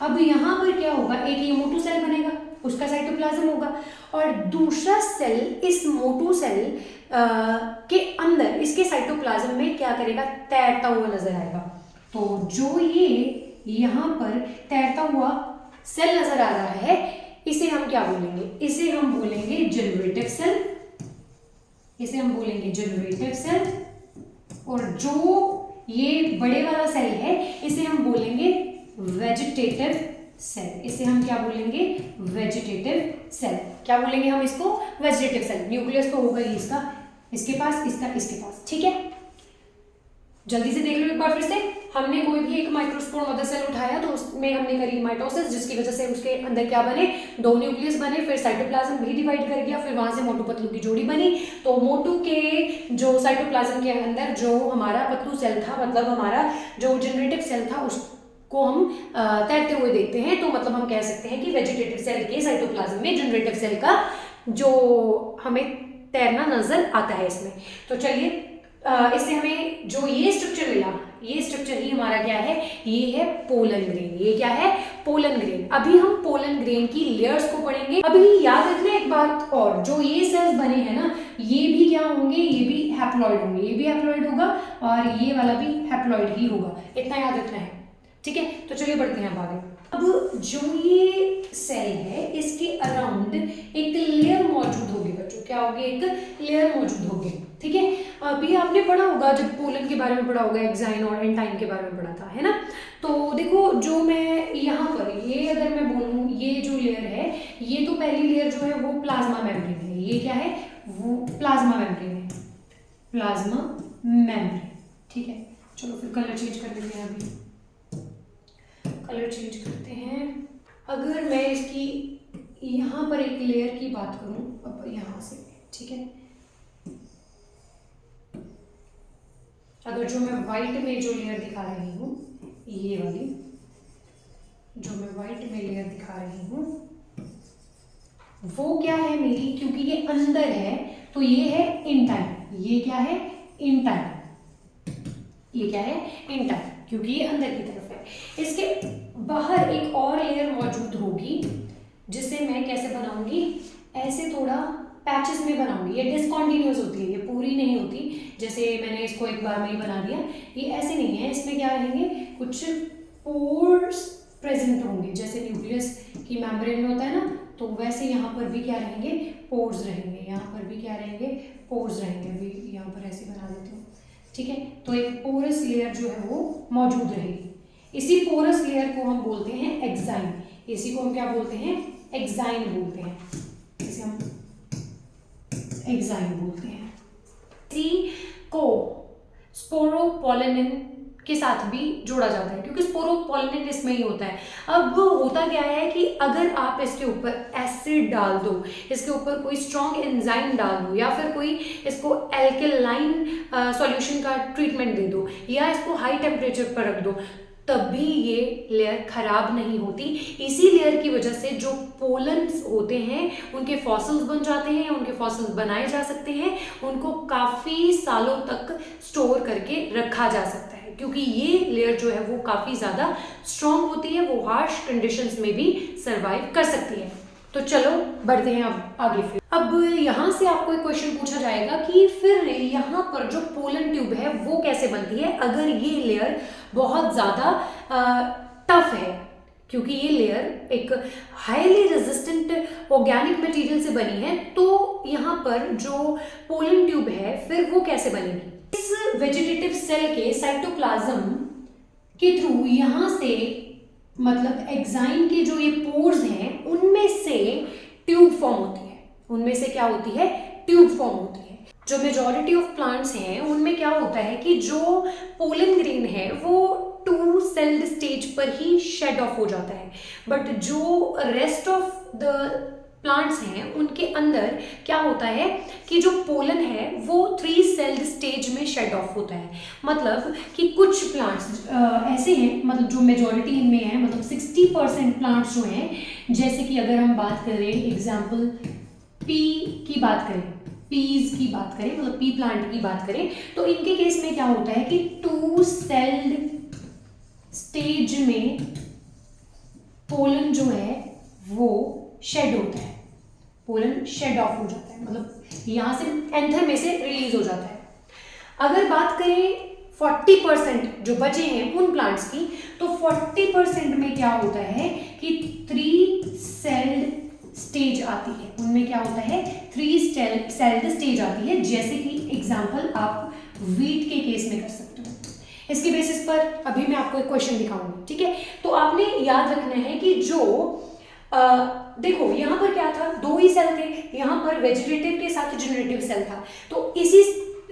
अब यहाँ पर क्या होगा? एक ये मोटू सेल बनेगा, उसका साइटोप्लाज्म होगा, और दूसरा सेल इस मोटू सेल के अंदर इसके साइटोप्लाज्म में क्या करेगा? तैरता हुआ नजर आएगा। तो जो ये यहाँ पर तैरता हुआ सेल नजर आ रहा है इसे हम क्या बोलेंगे? इसे हम बोलेंगे जनरेटिव सेल। इसे हम बोलेंगे जनरेटिव सेल। और जो ये बड़े वाला सेल है इसे हम बोलेंगे वेजिटेटिव सेल। इसे हम क्या बोलेंगे? Vegetative cell. क्या बोलेंगे हम इसको? Vegetative cell. न्यूक्लियस तो होगा ही इसका, इसके पास, इसका इसके पास। ठीक है, जल्दी से देख लो एक बार फिर से। हमने कोई भी एक माइक्रोस्पोर मदर सेल उठाया तो उसमें हमने करी माइटोसिस, जिसकी वजह से उसके अंदर क्या बने? 2 न्यूक्लियस बने। फिर साइटोप्लाज्म भी डिवाइड कर गया, फिर वहां से मोटू पतलू की जोड़ी बनी। तो मोटू के जो साइटोप्लाज्म के अंदर जो हमारा पतलू सेल था, मतलब हमारा जो जनरेटिव सेल था, उसको हम तैरते हुए देखते हैं। तो मतलब हम कह सकते हैं कि वेजिटेटिव सेल के साइटोप्लाज्म में जनरेटिव सेल का जो हमें तैरना नजर आता है इसमें। तो चलिए, इससे हमें जो ये स्ट्रक्चर मिला, ये स्ट्रक्चर ही हमारा क्या है? ये है पोलन ग्रेन। ये क्या है? Pollen grain. अभी हम पोलन ग्रेन की लेयर्स को पढ़ेंगे। अभी याद रखना एक बात और, जो ये सेल्स बने हैं ना, ये भी क्या होंगे? ये भी हैप्लॉइड होंगे। ये भी हैप्लॉइड होगा और ये वाला भी हैप्लॉइड ही होगा। इतना याद रखना है। ठीक है, तो चलिए बढ़ते हैं आगे। अब जो ये सेल है इसके अराउंड एक लेयर मौजूद होगी बच्चों। क्या होगी? एक लेयर मौजूद होगी। ठीक है, अभी आपने पढ़ा होगा, जब पोलन के बारे में पढ़ा होगा, एक्साइन और एंटाइन के बारे में पढ़ा था, है ना। तो देखो जो मैं यहाँ पर ये अगर मैं बोलूँ, ये जो लेयर है, ये तो पहली लेयर जो है वो प्लाज्मा मेम्ब्रेन है। ये क्या है, वो प्लाज्मा मेम्ब्रेन है, प्लाज्मा मेम्ब्रेन, ठीक है। चलो फिर कलर चेंज कर लेते हैं, अभी कलर चेंज करते हैं। अगर मैं इसकी यहाँ पर एक लेयर की बात करूँ, अब यहाँ से, ठीक है, अगर जो मैं वाइट में जो लेयर दिखा रही हूँ, ये वाली जो मैं वाइट में लेयर दिखा रही हूँ, वो क्या है मेरी, क्योंकि ये अंदर है तो ये है इंटाइन, ये क्या है इंटाइन, ये क्या है इंटाइन, क्योंकि ये अंदर की तरफ है। इसके बाहर एक और लेयर मौजूद होगी, जिसे मैं कैसे बनाऊंगी, ऐसे थोड़ा पैचेस में बनाऊंगी। ये डिसकॉन्टिन्यूस होती है, ये पूरी नहीं होती, जैसे मैंने इसको एक बार में ही बना दिया, ये ऐसे नहीं है। इसमें क्या रहेंगे, कुछ पोर्स प्रेजेंट होंगे, जैसे न्यूक्लियस की मेम्ब्रेन में होता है ना, तो वैसे यहाँ पर भी क्या रहेंगे, पोर्स रहेंगे। यहाँ पर भी क्या रहेंगे, पोर्स रहेंगे। अभी यहाँ पर ऐसे बना देती हूँ, ठीक है। तो एक पोरस लेयर जो है वो मौजूद रहेगी। इसी पोरस लेयर को हम बोलते हैं एक्साइन। इसी को हम क्या बोलते हैं, एक्साइन बोलते हैं, इसे हम एक्साइन बोलते हैं। इसी को स्पोरोपोलिन के साथ भी जोड़ा जाता है, क्योंकि स्पोरोपोलिन इसमें ही होता है। अब होता क्या है कि अगर आप इसके ऊपर एसिड डाल दो, इसके ऊपर कोई स्ट्रॉन्ग एंजाइम डाल दो, या फिर कोई इसको एल्केलाइन सॉल्यूशन का ट्रीटमेंट दे दो, या इसको हाई टेम्परेचर पर रख दो, तभी ये लेयर खराब नहीं होती। इसी लेयर की वजह से जो पोलन्स होते हैं उनके फॉसिल्स बन जाते हैं, उनके फॉसिल्स बनाए जा सकते हैं, उनको काफ़ी सालों तक स्टोर करके रखा जा सकता है, क्योंकि ये लेयर जो है वो काफ़ी ज़्यादा स्ट्रॉन्ग होती है, वो हार्श कंडीशंस में भी सर्वाइव कर सकती है। तो चलो बढ़ते हैं अब आगे। फिर अब यहाँ से आपको एक क्वेश्चन पूछा जाएगा कि फिर यहाँ पर जो पोलन ट्यूब है वो कैसे बनती है, अगर ये लेयर बहुत ज़्यादा टफ है, क्योंकि ये लेयर एक हाईली रेजिस्टेंट ऑर्गेनिक मटेरियल से बनी है, तो यहाँ पर जो पोलन ट्यूब है फिर वो कैसे बनेगी। इस वेजिटेटिव सेल के साइटोप्लाज्म के थ्रू यहाँ से, मतलब एक्साइन के जो ये पोर्स हैं उनमें से ट्यूब फॉर्म होती है। उनमें से क्या होती है, ट्यूब फॉर्म होती है। जो मेजॉरिटी ऑफ प्लांट्स हैं उनमें क्या होता है कि जो पोलन ग्रेन है वो 2 सेल्ड स्टेज पर ही शेड ऑफ हो जाता है, बट जो रेस्ट ऑफ द प्लांट्स हैं उनके अंदर क्या होता है कि जो पोलन है वो 3 सेल्ड स्टेज में शेड ऑफ होता है। मतलब कि कुछ प्लांट्स ऐसे हैं, मतलब जो मेजॉरिटी इनमें है, मतलब 60% प्लांट्स जो हैं, जैसे कि अगर हम बात करें एग्जांपल पी की बात करें, पीज की बात करें, मतलब पी प्लांट की बात करें, तो इनके केस में क्या होता है कि 2 सेल्ड स्टेज में पोलन जो है वो शेड होता है, पोलन शेड ऑफ हो जाता है, मतलब यहाँ से एंथर में से रिलीज हो जाता है। अगर बात करें 40% जो बचे हैं उन प्लांट्स की, तो 40% में क्या होता है कि 3 सेल्ड स्टेज आती है। उनमें क्या होता है, 3 सेल्ड स्टेज आती है, जैसे कि एग्जांपल आप वीट के केस में कर सकते हो। इसके बेसिस पर अभी मैं आपको एक क्वेश्चन दिखाऊंगी, ठीक है। तो आपने याद रखना है कि जो देखो यहाँ पर क्या था, 2 ही सेल थे, यहाँ पर वेजिटेटिव के साथ जनरेटिव सेल था, तो इसी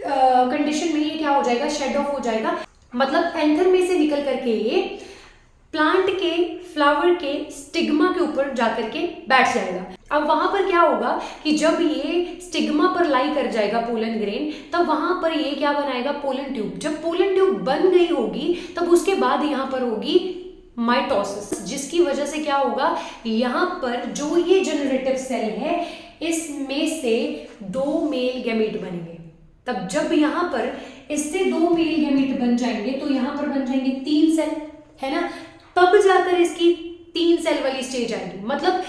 कंडीशन में ये क्या हो जाएगा, शेड ऑफ हो जाएगा, मतलब एंथर में से निकल करके ये प्लांट के फ्लावर के स्टिग्मा के ऊपर जाकर के बैठ जाएगा। अब वहां पर क्या होगा कि जब ये स्टिग्मा पर लाई कर जाएगा पोलन ग्रेन, तब वहां पर ये क्या बनाएगा, पोलन ट्यूब। जब पोलन ट्यूब बन गई होगी तब उसके बाद यहाँ पर होगी माइटोसिस, जिसकी वजह से क्या होगा, यहाँ पर जो ये जनरेटिव सेल है इसमें से 2 मेल गैमीट बनेंगे। तब जब यहाँ पर इससे 2 मेल गैमीट बन जाएंगे तो यहाँ पर बन जाएंगे 3 सेल, है ना। तब जाकर इसकी 3 सेल वाली स्टेज आएगी। मतलब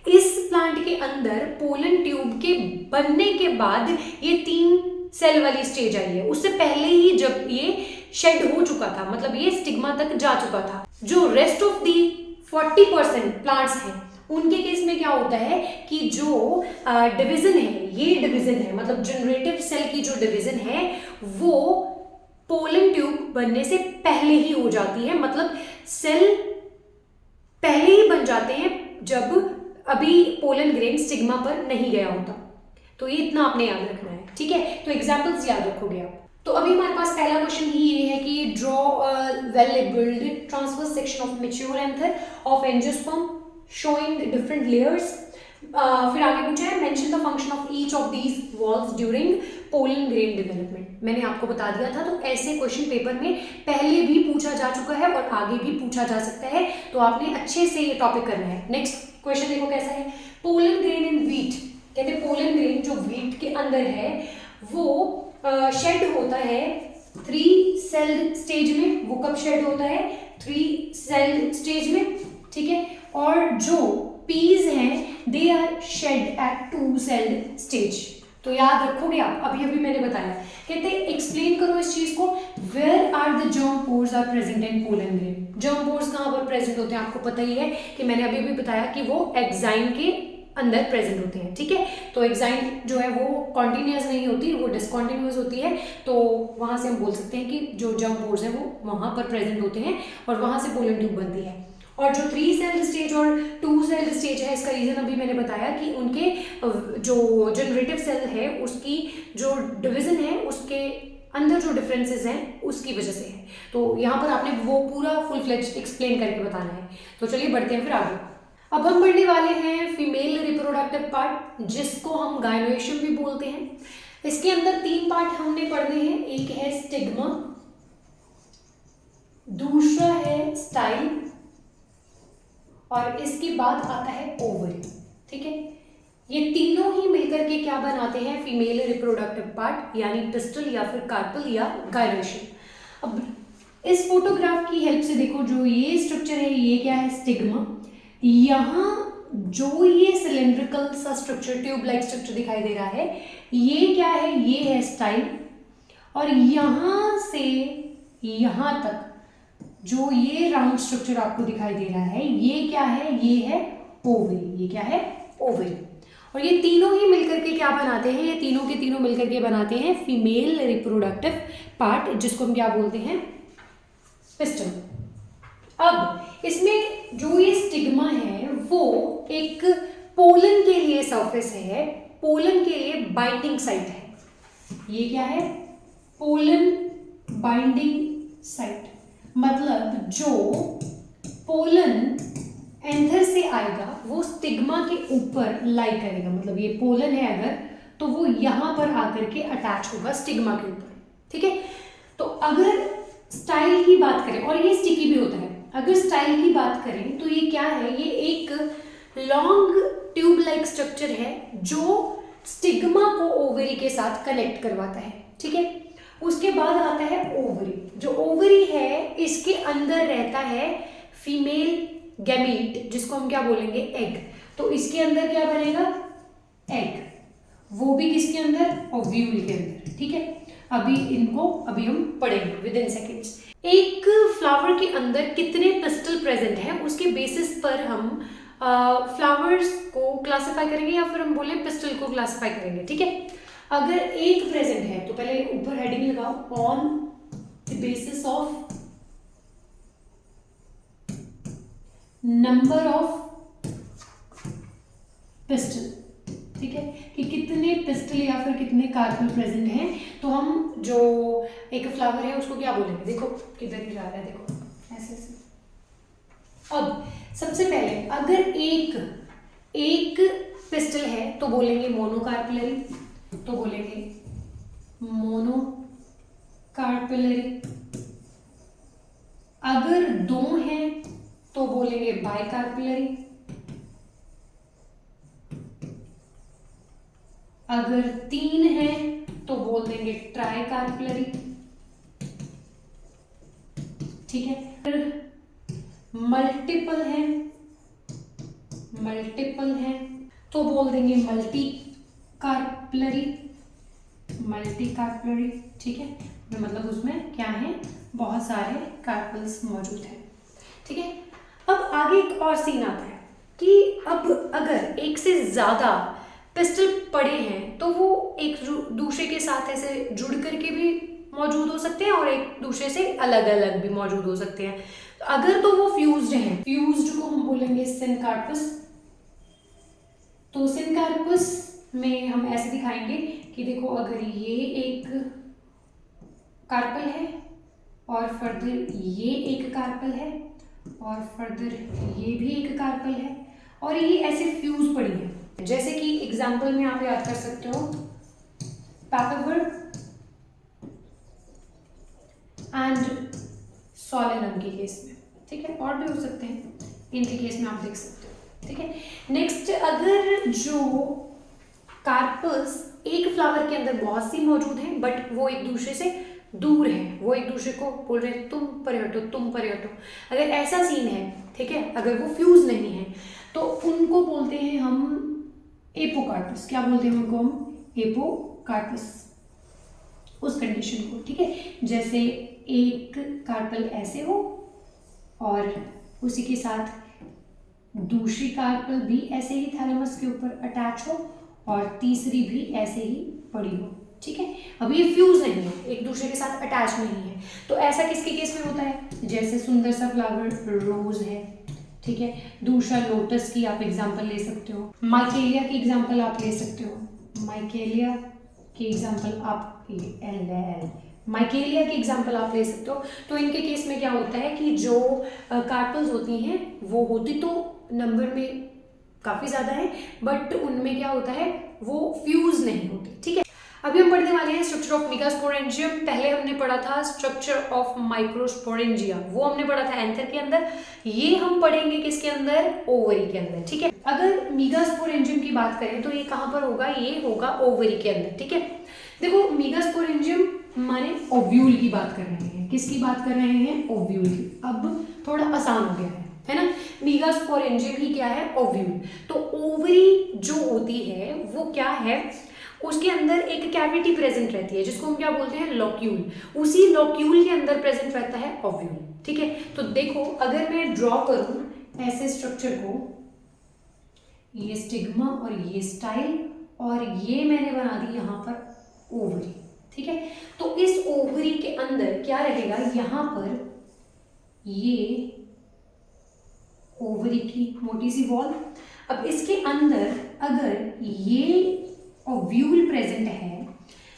इस प्लांट के अंदर पोलन ट्यूब के बनने के बाद ये 3 सेल वाली स्टेज आई है। उससे पहले ही जब ये शेड हो चुका था, मतलब ये स्टिग्मा तक जा चुका था। जो रेस्ट ऑफ दी 40% प्लांट्स हैं उनके केस में क्या होता है कि जो डिवीजन है, ये डिवीजन है, मतलब जनरेटिव सेल की जो डिवीजन है वो पोलन ट्यूब बनने से पहले ही हो जाती है, मतलब सेल पहले ही बन जाते हैं जब अभी पोलन ग्रेन स्टिग्मा पर नहीं गया होता। तो ये इतना आपने याद रखना है, ठीक है। तो एग्जाम्पल्स याद रखोगे आप। तो अभी हमारे पास पहला क्वेश्चन ही ये है कि draw a well labelled transverse section of mature anther of angiosperm showing different layers. फिर आगे पूछा है mention the function of each of these walls during pollen grain development. मैंने आपको बता दिया था, तो ऐसे क्वेश्चन पेपर में पहले भी पूछा जा चुका है और आगे भी पूछा जा सकता है, तो आपने अच्छे से ये टॉपिक करना है। नेक्स्ट क्वेश्चन देखो कैसा है, पोलन ग्रेन इन व्हीट। कहते हैं पोलन ग्रेन जो व्हीट के अंदर है वो शेड होता है 3 सेल स्टेज में। वो कब शेड होता है? 3 सेल स्टेज में, ठीक है। और जो पीज हैं they are shed at 2 cell stage. तो याद रखोगे आप, अभी अभी मैंने बताया। कहते हैं एक्सप्लेन करो इस चीज को, where are the germ pores are present in pollen grain. Germ pores कहाँ पर प्रेजेंट होते हैं आपको पता ही है कि मैंने अभी भी बताया कि वो एक्साइन के अंदर प्रेजेंट होते हैं, ठीक है। तो एक्साइन जो है वो कॉन्टिन्यूस नहीं होती, वो डिसकॉन्टिन्यूस होती है। तो वहां से हम बोल सकते हैं कि जो जर्म पोर्स हैं वो वहां पर प्रेजेंट होते हैं और वहां से पोलन ट्यूब बनती है। और जो 3 सेल स्टेज और 2 सेल स्टेज है, इसका रीजन अभी मैंने बताया कि उनके जो जनरेटिव सेल है उसकी जो डिवीजन है उसके अंदर जो डिफरेंसेस हैं उसकी वजह से है। तो यहाँ पर आपने वो पूरा फुल फ्लेज्ड एक्सप्लेन करके बताना है। तो चलिए बढ़ते हैं फिर आगे। अब हम पढ़ने वाले हैं फीमेल रिप्रोडक्टिव पार्ट, जिसको हम गायनेशियम भी बोलते हैं। इसके अंदर 3 पार्ट हमने पढ़ने हैं, एक है स्टिग्मा, दूसरा है स्टाइल और इसके बाद आता है ओवरी, ठीक है। ये तीनों ही मिलकर के क्या बनाते हैं? फीमेल रिप्रोडक्टिव पार्ट, यानी पिस्टल या फिर कार्पल या गायनेशियम। अब इस फोटोग्राफ की हेल्प से देखो, जो ये स्ट्रक्चर है ये क्या है? स्टिग्मा। यहाँ जो ये सिलेंड्रिकल सा स्ट्रक्चर, ट्यूब लाइक स्ट्रक्चर दिखाई दे रहा है, ये क्या है? ये है स्टाइल। और यहां से यहां तक जो ये राउंड स्ट्रक्चर आपको दिखाई दे रहा है, ये क्या है? ये है ओवरी। ये क्या है? ओवरी। और ये तीनों ही मिलकर के क्या बनाते हैं? ये तीनों के तीनों मिलकर के बनाते हैं फीमेल रिप्रोडक्टिव पार्ट, जिसको हम क्या बोलते हैं? पिस्टल। अब इसमें जो ये स्टिग्मा है वो एक पोलन के लिए सरफेस है, पोलन के लिए बाइंडिंग साइट है। ये क्या है? Pollen binding site. मतलब जो पोलन एंथर से आएगा वो स्टिग्मा के ऊपर लाई करेगा। मतलब ये पोलन है अगर, तो वो यहां पर आकर के अटैच होगा स्टिग्मा के ऊपर, ठीक है। तो अगर स्टाइल की बात करें, और ये स्टिकी भी होता है, अगर स्टाइल की बात करें तो ये क्या है? ये एक लॉन्ग ट्यूब लाइक स्ट्रक्चर है जो स्टिग्मा को ओवरी के साथ कनेक्ट करवाता है, ठीक है। उसके बाद आता है ओवरी। जो ओवरी है इसके अंदर रहता है फीमेल गैमीट, जिसको हम क्या बोलेंगे? एग। तो इसके अंदर क्या बनेगा? एग। वो भी किसके अंदर? ओव्यूल के अंदर, ठीक है। अभी हम पढ़ेंगे विद इन सेकेंड्स। एक फ्लावर के अंदर कितने पिस्टल प्रेजेंट हैं उसके बेसिस पर हम फ्लावर्स को क्लासिफाई करेंगे, या फिर हम बोले पिस्टल को क्लासिफाई करेंगे, ठीक है। अगर एक प्रेजेंट है तो पहले ऊपर हेडिंग लगाओ, on the basis of number of pistol, ठीक है, कि कितने पिस्टल या फिर कितने कार्पल प्रेजेंट हैं। तो हम जो एक फ्लावर है उसको क्या बोलेंगे? देखो किधर ही जा रहा है, देखो ऐसे ऐसे। अब सबसे पहले अगर एक पिस्टल है तो बोलेंगे मोनोकार्पिलरी, तो बोलेंगे मोनोकार्पिलरी। अगर 2 हैं तो बोलेंगे बाइकार्पिलरी। अगर 3 है तो बोल देंगे ट्राइकार्पिलरी, ठीक है। फिर मल्टीपल है तो बोल देंगे मल्टीकार्पिलरी, ठीक है। मतलब उसमें क्या है? बहुत सारे कार्पल्स मौजूद हैं, ठीक है। अब आगे एक और सीन आता है। कि अब अगर एक से ज़्यादा पिस्टल पड़े हैं तो वो एक दूसरे के साथ ऐसे जुड़ करके भी मौजूद हो सकते हैं और एक दूसरे से अलग अलग भी मौजूद हो सकते हैं। तो अगर तो वो फ्यूज्ड हैं, फ्यूज्ड को हम बोलेंगे सिनकार्पस। तो सिनकार्पस में हम ऐसे दिखाएंगे कि देखो अगर ये एक कार्पल है और फर्दर ये एक कार्पल है और फर्दर ये भी एक कार्पल है और ये ऐसे फ्यूज पड़ी है। जैसे कि एग्जांपल में आप याद कर सकते हो पैपावर एंड सोलेनम के केस में, ठीक है, और भी हो सकते हैं, इनके केस में आप देख सकते हो, ठीक है। नेक्स्ट, अगर जो कार्पल्स एक फ्लावर के अंदर बहुत सी मौजूद हैं बट वो एक दूसरे से दूर है, वो एक दूसरे को बोल रहे हैं तुम परे हटो तुम परे हटो, अगर ऐसा सीन है, ठीक है, अगर वो फ्यूज नहीं है तो उनको बोलते हैं हम एपोकार्पस। क्या बोलते हैं उनको हम? एपोकार्पस, उस कंडीशन को, ठीक है। जैसे एक कार्पल ऐसे हो और उसी के साथ दूसरी कार्पल भी ऐसे ही थैलेमस के ऊपर अटैच हो और तीसरी भी ऐसे ही पड़ी हो, ठीक है। अब ये फ्यूज नहीं है, एक दूसरे के साथ अटैच नहीं है, तो ऐसा किसके केस में होता है? जैसे सुंदर सा फ्लावर रोज है, ठीक है, दूसरा लोटस की आप एग्जांपल ले सकते हो, माइकेलिया की एग्जांपल आप ले सकते हो, माइकेलिया की एग्जांपल आप माइकेलिया की एग्जांपल आप ले सकते हो। तो इनके केस में क्या होता है कि जो कार्पल्स होती हैं वो होती तो नंबर में काफ़ी ज़्यादा है बट उनमें क्या होता है वो फ्यूज नहीं होती, ठीक है। अभी हम पढ़ने वाले हैं स्ट्रक्चर ऑफ मेगास्पोरेंजियम। पहले हमने पढ़ा था स्ट्रक्चर ऑफ माइक्रोस्पोरेंजिया, वो हमने पढ़ा था एंथर के अंदर, ये हम पढ़ेंगे किसके अंदर? ओवरी के अंदर, ठीक है। अगर मेगास्पोरेंजियम की बात करें तो ये कहाँ पर होगा? ये होगा ओवरी के अंदर, ठीक है। देखो मेगास्पोरेंजियम माने ओव्यूल की बात कर रहे हैं, किसकी बात कर रहे हैं? ओव्यूल की। अब थोड़ा आसान हो गया है ना। मेगास्पोरेंजियम ही क्या है? ओव्यूल। तो ओवरी जो होती है वो क्या है? उसके अंदर एक कैविटी प्रेजेंट रहती है जिसको हम क्या बोलते हैं? लॉक्यूल। उसी लॉक्यूल के अंदर प्रेजेंट रहता है ओव्यूल, ठीक है। तो देखो अगर मैं ड्रॉ करूं ऐसे स्ट्रक्चर को, ये स्टिग्मा और ये स्टाइल और ये मैंने बना दी यहां पर ओवरी, ठीक है। तो इस ओवरी के अंदर क्या रहेगा? यहां पर ये ओवरी की मोटी सी वॉल, अब इसके अंदर अगर ये ओव्यूल प्रेजेंट है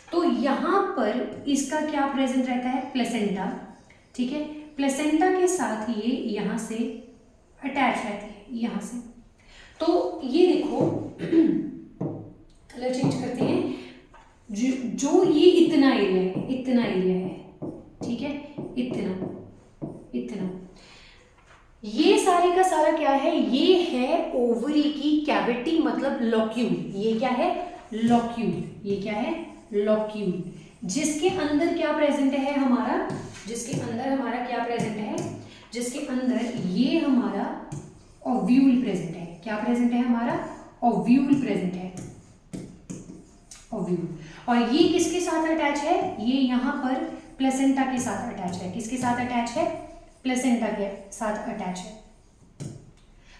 तो यहां पर इसका क्या प्रेजेंट रहता है? प्लेसेंटा, ठीक है। प्लेसेंटा के साथ ये यहां से अटैच रहती है, यहां से। तो ये देखो कलर चेंज करते हैं, जो ये इतना एरिया है, इतना एरिया है, ठीक है, इतना ये सारे का सारा क्या है? ये है ओवरी की कैविटी, मतलब लॉक्यूल। ये क्या है? लॉक्यूल। ये क्या है? लॉक्यूल, जिसके अंदर क्या प्रेजेंट है हमारा? जिसके अंदर हमारा क्या प्रेजेंट है? जिसके अंदर ये हमारा ओव्यूल प्रेजेंट है। क्या प्रेजेंट है हमारा? ओव्यूल प्रेजेंट है, ओव्यूल। और ये किसके साथ अटैच है? ये यहां पर प्लेसेंटा के साथ अटैच है। किसके साथ अटैच है? प्लेसेंटा के साथ अटैच है।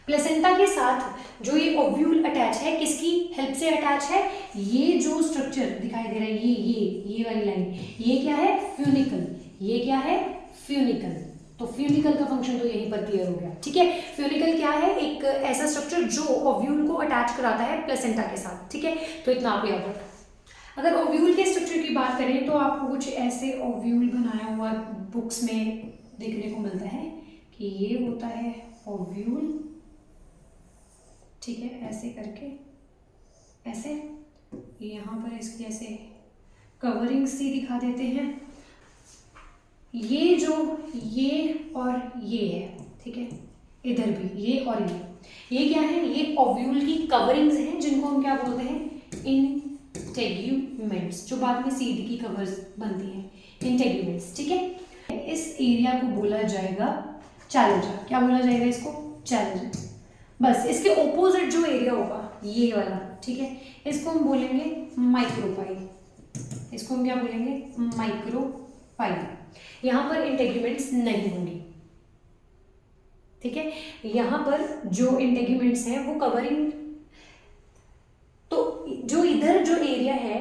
प्लेसेंटा के साथ जो ये ओव्यूल अटैच है, किसकी हेल्प से अटैच है? ये जो स्ट्रक्चर दिखाई दे रहा है, ये वाली लाइन, ये क्या है? फ्यूनिकल। ये क्या है? फ्यूनिकल। तो फ्यूनिकल का फंक्शन तो यहीं पर क्लियर हो गया, ठीक है। फ्यूनिकल क्या है? एक ऐसा स्ट्रक्चर जो ओव्यूल को अटैच कराता है प्लेसेंटा के साथ, ठीक है। तो इतना आप याद रखो। अगर ओव्यूल के स्ट्रक्चर की बात करें तो आपको कुछ ऐसे ओव्यूल बनाया हुआ बुक्स में देखने को मिलता है कि ये होता है ओव्यूल, ठीक है, ऐसे करके, ऐसे यहाँ पर इसकी ऐसे कवरिंग सी दिखा देते हैं। ये जो ये और ये है, ठीक है, इधर भी ये और ये क्या है? ये ओव्यूल की कवरिंग्स हैं जिनको हम क्या बोलते हैं? इंटेग्यूमेंट्स, जो बाद में सीड की कवर्स बनती हैं, इंटेग्यूमेंट्स, ठीक है। इस एरिया को बोला जाएगा चैलेंजर। क्या बोला जाएगा इसको? चैलेंजर। बस इसके ओपोजिट जो एरिया होगा ये वाला, ठीक है, इसको हम बोलेंगे माइक्रोपाइल। इसको हम क्या बोलेंगे? माइक्रोपाइल। यहां पर इंटेग्यूमेंट्स नहीं होंगी, ठीक है। यहाँ पर जो इंटेग्यूमेंट्स हैं वो कवरिंग, तो जो इधर जो एरिया है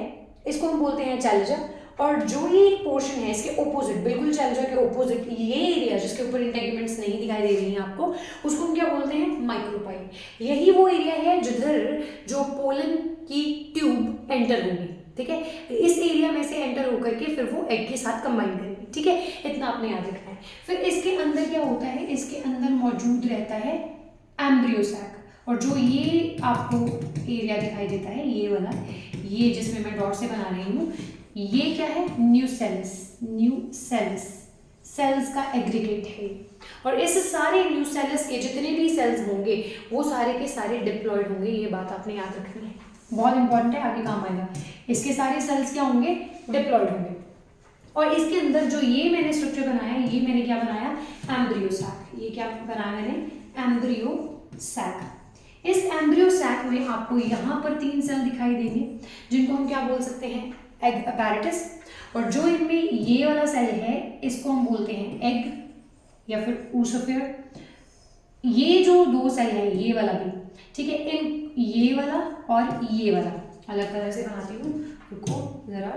इसको हम बोलते हैं चैलेंजर, और जो ये पोर्शन है इसके ओपोजिट, बिल्कुल चैलेंजर के ओपोजिट ये एरिया जिसके ऊपर इंटेग्यूमेंट्स नहीं दिखाई दे रही हैं आपको, उसको हम क्या बोलते हैं, माइक्रोपाइल। यही वो एरिया है जिधर जो पोलन की ट्यूब एंटर होगी, ठीक है। इस एरिया में से एंटर होकर के फिर वो एग के साथ कंबाइन करेगी, ठीक है। इतना आपने याद रखना है। फिर इसके अंदर क्या होता है, इसके अंदर मौजूद रहता है एम्ब्रियो सैक, और जो ये आपको एरिया दिखाई देता है ये वाला, ये जिसमें मैं डॉट से बना रही हूँ, ये क्या है, न्यूसेलस। न्यूसेलस सेल्स का एग्रीगेट है, और इस सारे न्यूसेलस के जितने भी सेल्स होंगे वो सारे के सारे डिप्लॉयड होंगे। ये बात आपने याद रखनी है, बहुत इंपॉर्टेंट है, आगे काम आएगा। इसके सारे सेल्स क्या होंगे, डिप्लॉयड होंगे। और इसके अंदर जो ये मैंने स्ट्रक्चर बनाया, ये मैंने क्या बनाया, एम्ब्रियो सैक। ये क्या बनाया मैंने, एम्ब्रियो सैक। इस एम्ब्रियो सैक में आपको यहाँ पर 3 सेल दिखाई देंगे जिनको हम क्या बोल सकते हैं, एग अपैरेटस। और जो इनमें ये वाला सेल है इसको हम बोलते हैं एग या फिर ऊसोफेयर। ये जो 2 सेल है, ये वाला भी, ठीक है, इन ये वाला और ये वाला अलग तरह से बनाती हूँ, रुको जरा।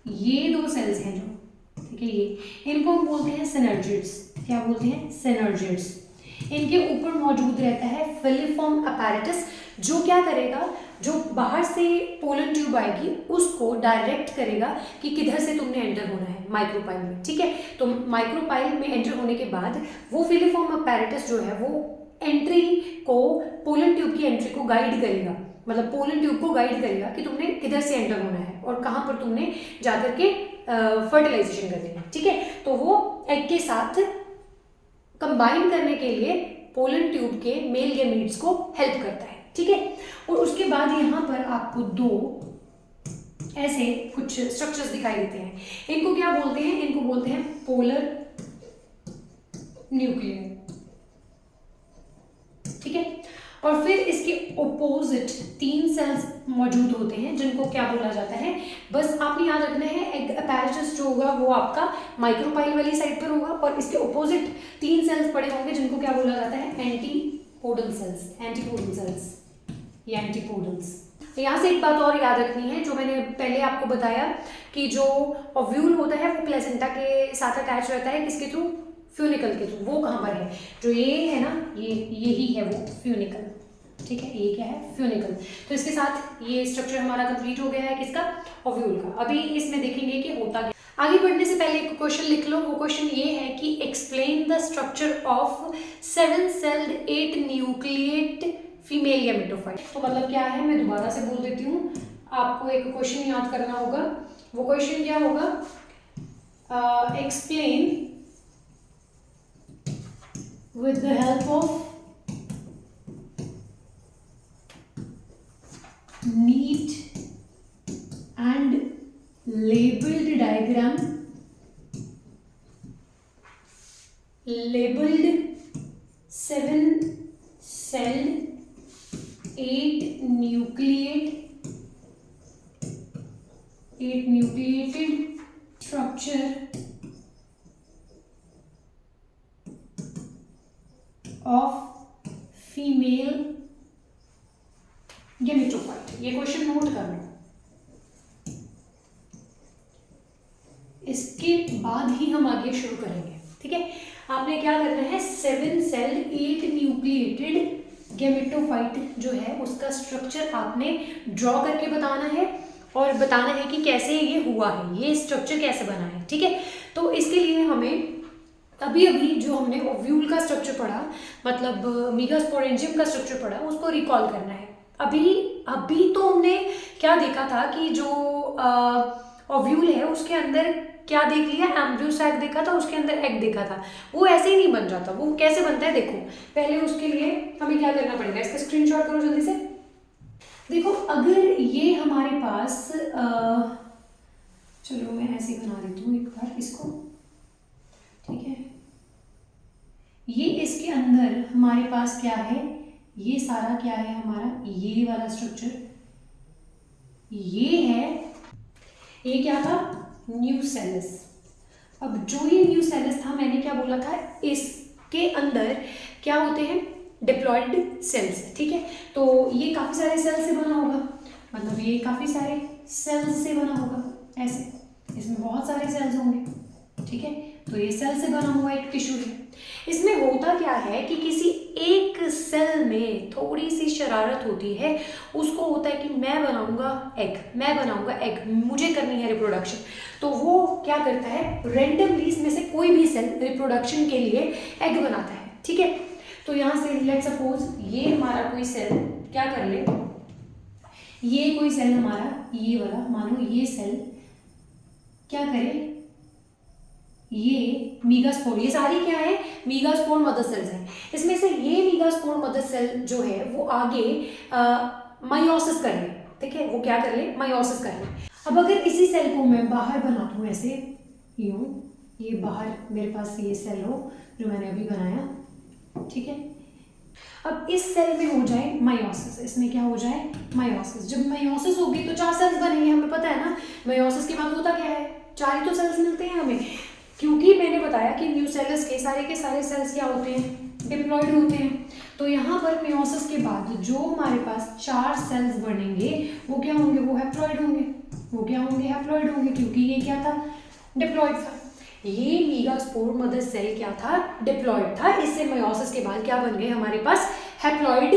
ये 2 सेल्स हैं जो, ठीक है, ये इनको हम बोलते हैं सिनर्जिड्स। क्या बोलते हैं, सिनर्जिड्स। इनके ऊपर मौजूद रहता है फिलिफॉर्म अपैरेटस, जो क्या करेगा, जो बाहर से पोलन ट्यूब आएगी उसको डायरेक्ट करेगा कि किधर से तुमने एंटर होना है, माइक्रोपाइल में, ठीक है। तो माइक्रोपाइल में एंटर होने के बाद वो फिलिफॉर्म अपैरेटस जो है वो एंट्री को, पोलन ट्यूब की एंट्री को गाइड करेगा, मतलब पोलन ट्यूब को गाइड करेगा कि तुमने किधर से एंटर होना है और कहाँ पर तुमने जाकर के फर्टिलाइजेशन करनी है, ठीक है। तो वो एग के साथ कंबाइन करने के लिए पोलन ट्यूब के मेल गैमीट्स को हेल्प करता है, ठीक है। और उसके बाद यहाँ पर आपको 2 ऐसे कुछ स्ट्रक्चर्स दिखाई देते हैं। इनको क्या बोलते हैं, इनको बोलते हैं पोलर न्यूक्लियर, ठीक है। और फिर इसके ओपोजिट 3 सेल्स मौजूद होते हैं जिनको क्या बोला जाता है, बस आपने याद रखना है, एग अपैरेटस जो होगा वो आपका माइक्रोपाइल वाली साइड पर होगा, और इसके ओपोजिट 3 सेल्स पड़े होंगे जिनको क्या बोला जाता है, एंटीपोडल सेल्स। एंटीपोडल सेल्स या एंटीपोडल्स। यहाँ से एक बात और याद रखनी है, जो मैंने पहले आपको बताया कि जो ओव्यूल होता है वो प्लेसेंटा के साथ अटैच रहता है, किसके थ्रू, फ्यूनिकल के थ्रू। वो कहाँ पर है, जो ये है ना, यही है वो फ्यूनिकल, ठीक है। ये क्या है, फ्यूनिकल। तो इसके साथ ये स्ट्रक्चर हमारा कंप्लीट हो गया है, किसका, ओव्यूल का। अभी इसमें देखेंगे कि होता क्या। आगे बढ़ने से पहले एक क्वेश्चन लिख लो। वो क्वेश्चन ये है कि explain the structure of 7 sailed 8 nucleate female gametophyte. तो मतलब क्या है, मैं दोबारा से बोल देती हूँ, आपको एक क्वेश्चन याद करना होगा। वो क्वेश्चन क्या होगा, explain with the help of neat and labeled diagram, labeled 7 celled 8 nucleated structure of female gametophyte. ये क्वेश्चन नोट कर लो, इसके बाद ही हम आगे शुरू करेंगे, ठीक है। आपने क्या करना है, 7 सेल्ड 8 न्यूक्लिएटेड गैमेटोफाइट जो है उसका स्ट्रक्चर आपने ड्रॉ करके बताना है, और बताना है कि कैसे ये हुआ है, ये स्ट्रक्चर कैसे बना है, ठीक है। तो इसके लिए हमें अभी जो हमने ओव्यूल का स्ट्रक्चर पढ़ा, मतलब मीगास्पोरेंजियम का स्ट्रक्चर पढ़ा, उसको रिकॉल करना है। अभी तो हमने क्या देखा था कि जो ओव्यूल है उसके अंदर क्या देख लिया, एम्ब्रियो सैक देखा था, उसके अंदर एग देखा था। वो ऐसे ही नहीं बन जाता, वो कैसे बनता है देखो। पहले उसके लिए हमें क्या करना पड़ेगा, इसका स्क्रीनशॉट करो जल्दी से। देखो, अगर ये हमारे पास चलो मैं ऐसे ही बना देती हूँ एक बार इसको, ठीक है। ये इसके अंदर हमारे पास क्या है, ये सारा क्या है हमारा, ये वाला स्ट्रक्चर ये है, ये क्या था, न्यूसेलस। अब जो ये न्यूसेलस था, मैंने क्या बोला था, इस के अंदर क्या होते हैं, डिप्लॉयड सेल्स, ठीक है। तो ये काफ़ी सारे सेल्स से बना होगा, मतलब ये काफ़ी सारे सेल्स से बना होगा, ऐसे इसमें बहुत सारे सेल्स होंगे, ठीक है। तो ये सेल से बना हुआ एक टिश्यू है। इसमें होता क्या है कि किसी एक सेल में थोड़ी सी शरारत होती है, उसको होता है कि मैं बनाऊंगा एग, मुझे करनी है रिप्रोडक्शन। तो वो क्या करता है, रेंडमली इसमें से कोई भी सेल रिप्रोडक्शन के लिए एग बनाता है, ठीक है। तो यहाँ से लेट सपोज ये हमारा कोई सेल क्या कर ले, ये कोई सेल हमारा ये वाला, मानो ये सेल क्या करे, ये मीगास्पोर, ये सारी क्या है, मीगास्पोर मदर सेल्स हैं। इसमें से ये मीगास्पोर मदर सेल जो है वो आगे मायोसिस कर ले, ठीक है, वो क्या कर ले, मायोसिस कर ले। अब अगर इसी सेल को मैं बाहर बना दूं ऐसे, यूं, ये बाहर मेरे पास ये सेल हो जो मैंने अभी बनाया, ठीक है। अब इस सेल में हो जाए मायोसिस, इसमें क्या हो जाए, मायोसिस। जब मायोसिस होगी तो 4 सेल्स बनेंगे, हमें पता है ना। मायोसिस के बाद होता क्या है, 4 ही तो सेल्स मिलते हैं हमें, क्योंकि मैंने बताया कि न्यूसेलस के सारे सेल्स क्या होते हैं, डिप्लॉयड होते हैं। तो यहाँ पर मायोसिस के बाद जो हमारे पास 4 सेल्स बनेंगे वो क्या होंगे, वो हैप्लॉयड होंगे, हैप्लॉयड होंगे, क्योंकि ये क्या था, डिप्लॉयड था। ये मीगास्पोर मदर सेल क्या था, डिप्लॉयड था। इससे मायोसिस के बाद क्या बन गए हमारे पास, हैप्लॉयड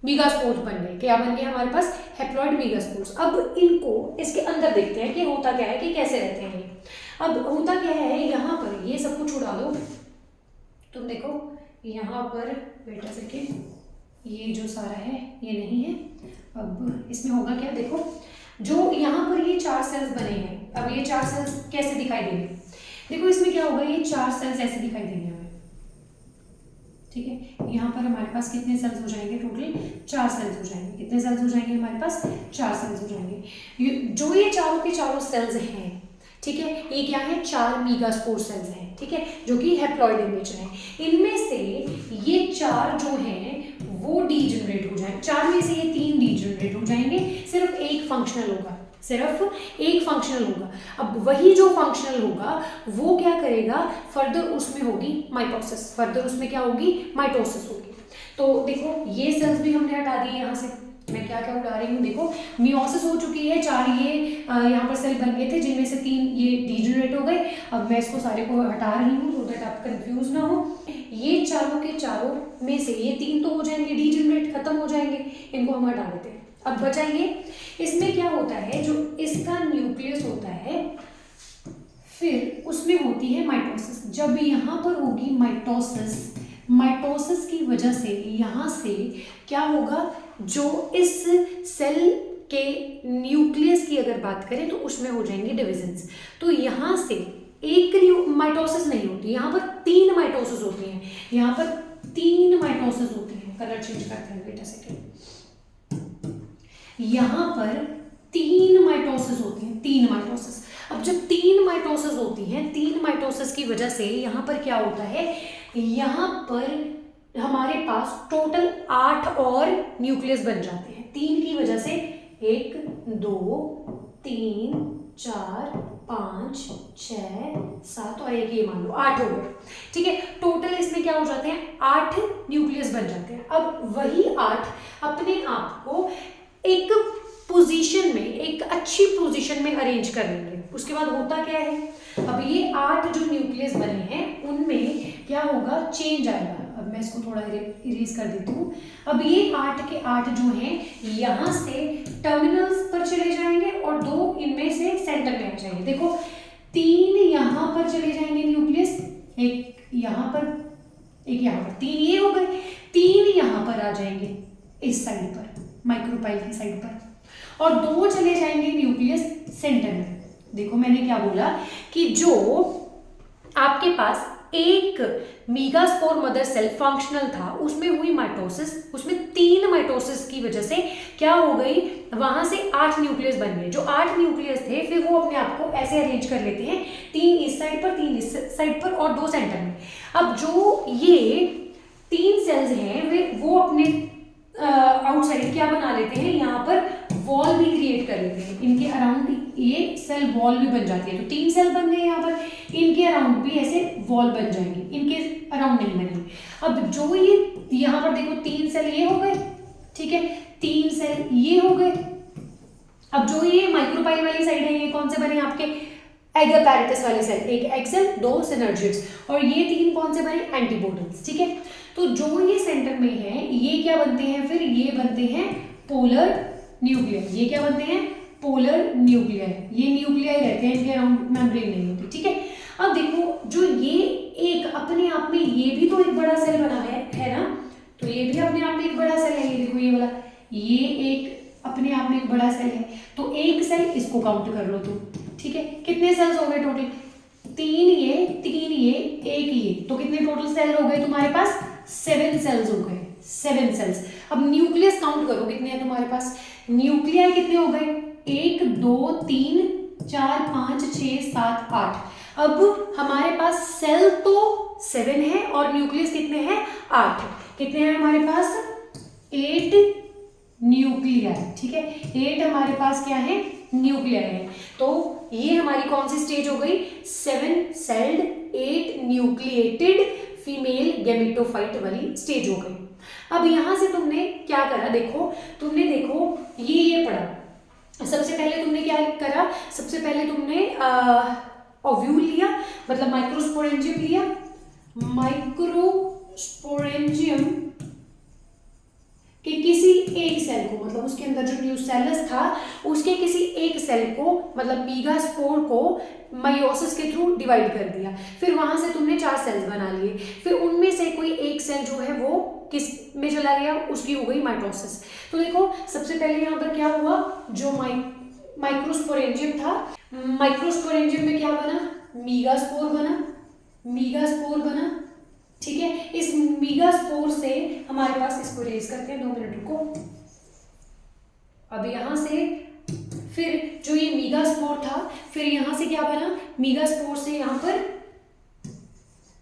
मीगास्पोर्स बन गए। क्या बन गए हमारे पास, हैप्लॉयड मीगास्पोर्स। अब इनको इसके अंदर देखते हैं कि होता क्या है, कि कैसे रहते हैं ये। अब होता क्या है, यहाँ पर ये सब कुछ उड़ा दो, तुम देखो यहाँ पर, वेट अ सेकेंड, ये जो सारा है ये नहीं है। अब इसमें होगा क्या, देखो जो यहाँ पर ये 4 सेल्स बने हैं, अब ये 4 सेल्स कैसे दिखाई देंगे, देखो इसमें क्या होगा, ये 4 सेल्स ऐसे दिखाई देंगे हमें, ठीक है। यहाँ पर हमारे पास कितने सेल्स हो जाएंगे, टोटल 4 सेल्स हो जाएंगे। कितने सेल्स हो जाएंगे हमारे पास, 4 सेल्स हो जाएंगे। जो ये चारों के चारों सेल्स हैं, ठीक है, ये क्या है, 4 मीगास्पोर सेल्स हैं, ठीक है, जो कि हैप्लॉयड इन नेचर है। इनमें से ये 4 जो हैं वो डीजनरेट हो जाएंगे, 4 में से ये 3 डीजनरेट हो जाएंगे, सिर्फ एक फंक्शनल होगा, अब वही जो फंक्शनल होगा वो क्या करेगा, फर्दर उसमें होगी माइटोसिस, माइटोसिस होगी। तो देखो ये सेल्स भी हमने हटा दिए यहाँ से, मैं क्या क्या उड़ा रही हूँ, देखो मियोसिस हो चुकी है, 4 ये यहाँ पर सेल बन गए थे, जिनमें से 3 ये डीजनरेट हो गए। अब मैं इसको सारे को हटा रही हूँ, सो दैट आप कंफ्यूज ना हो। ये चारों के चारों में से ये 3 तो हो जाएंगे डीजनरेट, खत्म हो जाएंगे, इनको हम हटा देते हैं। अब बचा ये, इसमें क्या होता है, जो इसका न्यूक्लियस होता है, फिर उसमें होती है माइटोसिस। जब यहाँ पर होगी माइटोसिस की वजह से यहाँ से क्या होगा, जो इस सेल के न्यूक्लियस की अगर बात करें तो उसमें हो जाएंगे डिविजन्स। तो यहाँ से एक माइटोसिस नहीं होती, यहाँ पर 3 माइटोसिस होती हैं, यहाँ पर 3 माइटोसिस होती हैं। कलर चेंज करते हैं, वेट अ सेकेंड, यहाँ पर 3 माइटोसिस होती हैं, 3 माइटोसिस। अब जब 3 माइटोसिस होती हैं, 3 माइटोसिस की वजह से यहाँ पर क्या होता है, यहाँ पर हमारे पास टोटल 8 और न्यूक्लियस बन जाते हैं 3 की वजह से। 1 2 3 4 5 6 7 और 1 ये मान लो 8 हो गए, ठीक है। टोटल इसमें क्या हो जाते हैं, 8 न्यूक्लियस बन जाते हैं। अब वही 8 अपने आप को एक पोजीशन में, एक अच्छी पोजीशन में अरेंज कर लेंगे। उसके बाद होता क्या है, अब ये 8 जो न्यूक्लियस बने हैं उनमें क्या होगा, चेंज आएगा। अब मैं इसको थोड़ा इरेज कर देती हूँ। अब ये 8 के 8 जो हैं यहाँ से टर्मिनल्स पर चले जाएंगे और 2 इनमें से सेंटर में आ जाएंगे। देखो 3 यहाँ पर चले जाएंगे न्यूक्लियस, एक यहाँ पर, एक यहाँ पर, 3 ये हो गए, 3 यहाँ पर आ जाएंगे इस साइड पर, माइक्रोपाइल की साइड पर, और 2 चले जाएंगे न्यूक्लियस सेंटर में। देखो मैंने क्या बोला कि जो आपके पास एक मीगास्पोर मदर सेल फंक्शनल था, उसमें हुई माइटोसिस, उसमें 3 माइटोसिस की वजह से क्या हो गई, वहां से 8 न्यूक्लियस बन गए। जो 8 न्यूक्लियस थे फिर वो अपने आप को ऐसे अरेंज कर लेते हैं, 3 इस साइड पर, 3 इस साइड पर और 2 सेंटर में। अब जो ये 3 सेल्स हैं वो अपने आउटसाइड क्या बना लेते हैं, यहाँ पर वॉल भी क्रिएट कर लेते हैं, इनके अराउंड ये सेल वॉल भी बन जाती है। तो 3 सेल बन गए यहाँ पर, इनके अराउंड भी ऐसे वॉल बन जाएंगे, इनके अराउंड नहीं बनेंगे। अब जो ये यहाँ पर देखो 3 सेल ये हो गए, ठीक है, 3 सेल ये हो गए। अब जो ये माइक्रोपाइल वाली साइड है, ये कौन से बने आपके, एगापैरेटस वाले सेल, एक एग सेल, 2 सिनर्जिड्स, और ये 3 कौन से बने, एंटीपोडल्स, ठीक है। तो जो ये सेंटर में है, ये क्या बनते हैं, फिर ये बनते हैं पोलर न्यूक्लियाई। ये क्या बनते हैं, पोलर न्यूक्लियाई। ये न्यूक्लियाई रहते हैं, इनके अराउंड मेम्ब्रेन नहीं होती, ठीक है। अब देखो जो ये एक अपने आप में, ये भी तो एक बड़ा सेल बना है ना, तो ये भी अपने आप में एक बड़ा सेल है। ये देखो ये वाला, ये एक अपने आप में एक बड़ा सेल है। तो एक सेल, इसको काउंट कर लो तुम, ठीक है। कितने सेल्स हो गए टोटल, 3 ये, 3 ये, 1 ये, तो कितने टोटल सेल हो गए तुम्हारे पास, 7 सेल्स हो गए, 7 सेल्स। अब न्यूक्लियस काउंट करो कितने हैं तुम्हारे पास, न्यूक्लियाई कितने हो गए, 1 2 3 4 5 6 7 8। अब हमारे पास सेल तो 7 है और न्यूक्लियस कितने हैं, 8। कितने हैं हमारे पास, 8 न्यूक्लियाई, ठीक है। 8 हमारे पास क्या है, न्यूक्लियाई है। तो ये हमारी कौन सी स्टेज हो गई, 7 सेल्ड 8 न्यूक्लिएटेड फीमेल गैमेटोफाइट वाली स्टेज हो गई। अब यहां से तुमने क्या करा, देखो तुमने देखो ये पढ़ा। सबसे पहले तुमने क्या करा, सबसे पहले तुमने ओव्यूल लिया, मतलब माइक्रोस्पोरेंजियम लिया। माइक्रोस्पोरेंजियम कि किसी एक सेल को, मतलब उसके अंदर जो न्यूसेलस था उसके किसी एक सेल को, मतलब मीगास्पोर को मायोसिस के थ्रू डिवाइड कर दिया। फिर वहां से तुमने 4 सेल्स बना लिए। फिर उनमें से कोई एक सेल जो है वो किस में चला गया, उसकी हो गई माइटोसिस। तो देखो सबसे पहले यहाँ पर क्या हुआ, जो माइक्रोस्पोरेंजियम था, माइक्रोस्पोरेंजियम में क्या बना, मीगास्पोर बना, मीगास्पोर बना, ठीक है। इस मीगास्पोर से हमारे पास, इसको रेज करते हैं, 2 मिनट रुको। अब यहां से फिर जो ये मीगास्पोर था, फिर यहां से क्या बना, मीगास्पोर से यहां पर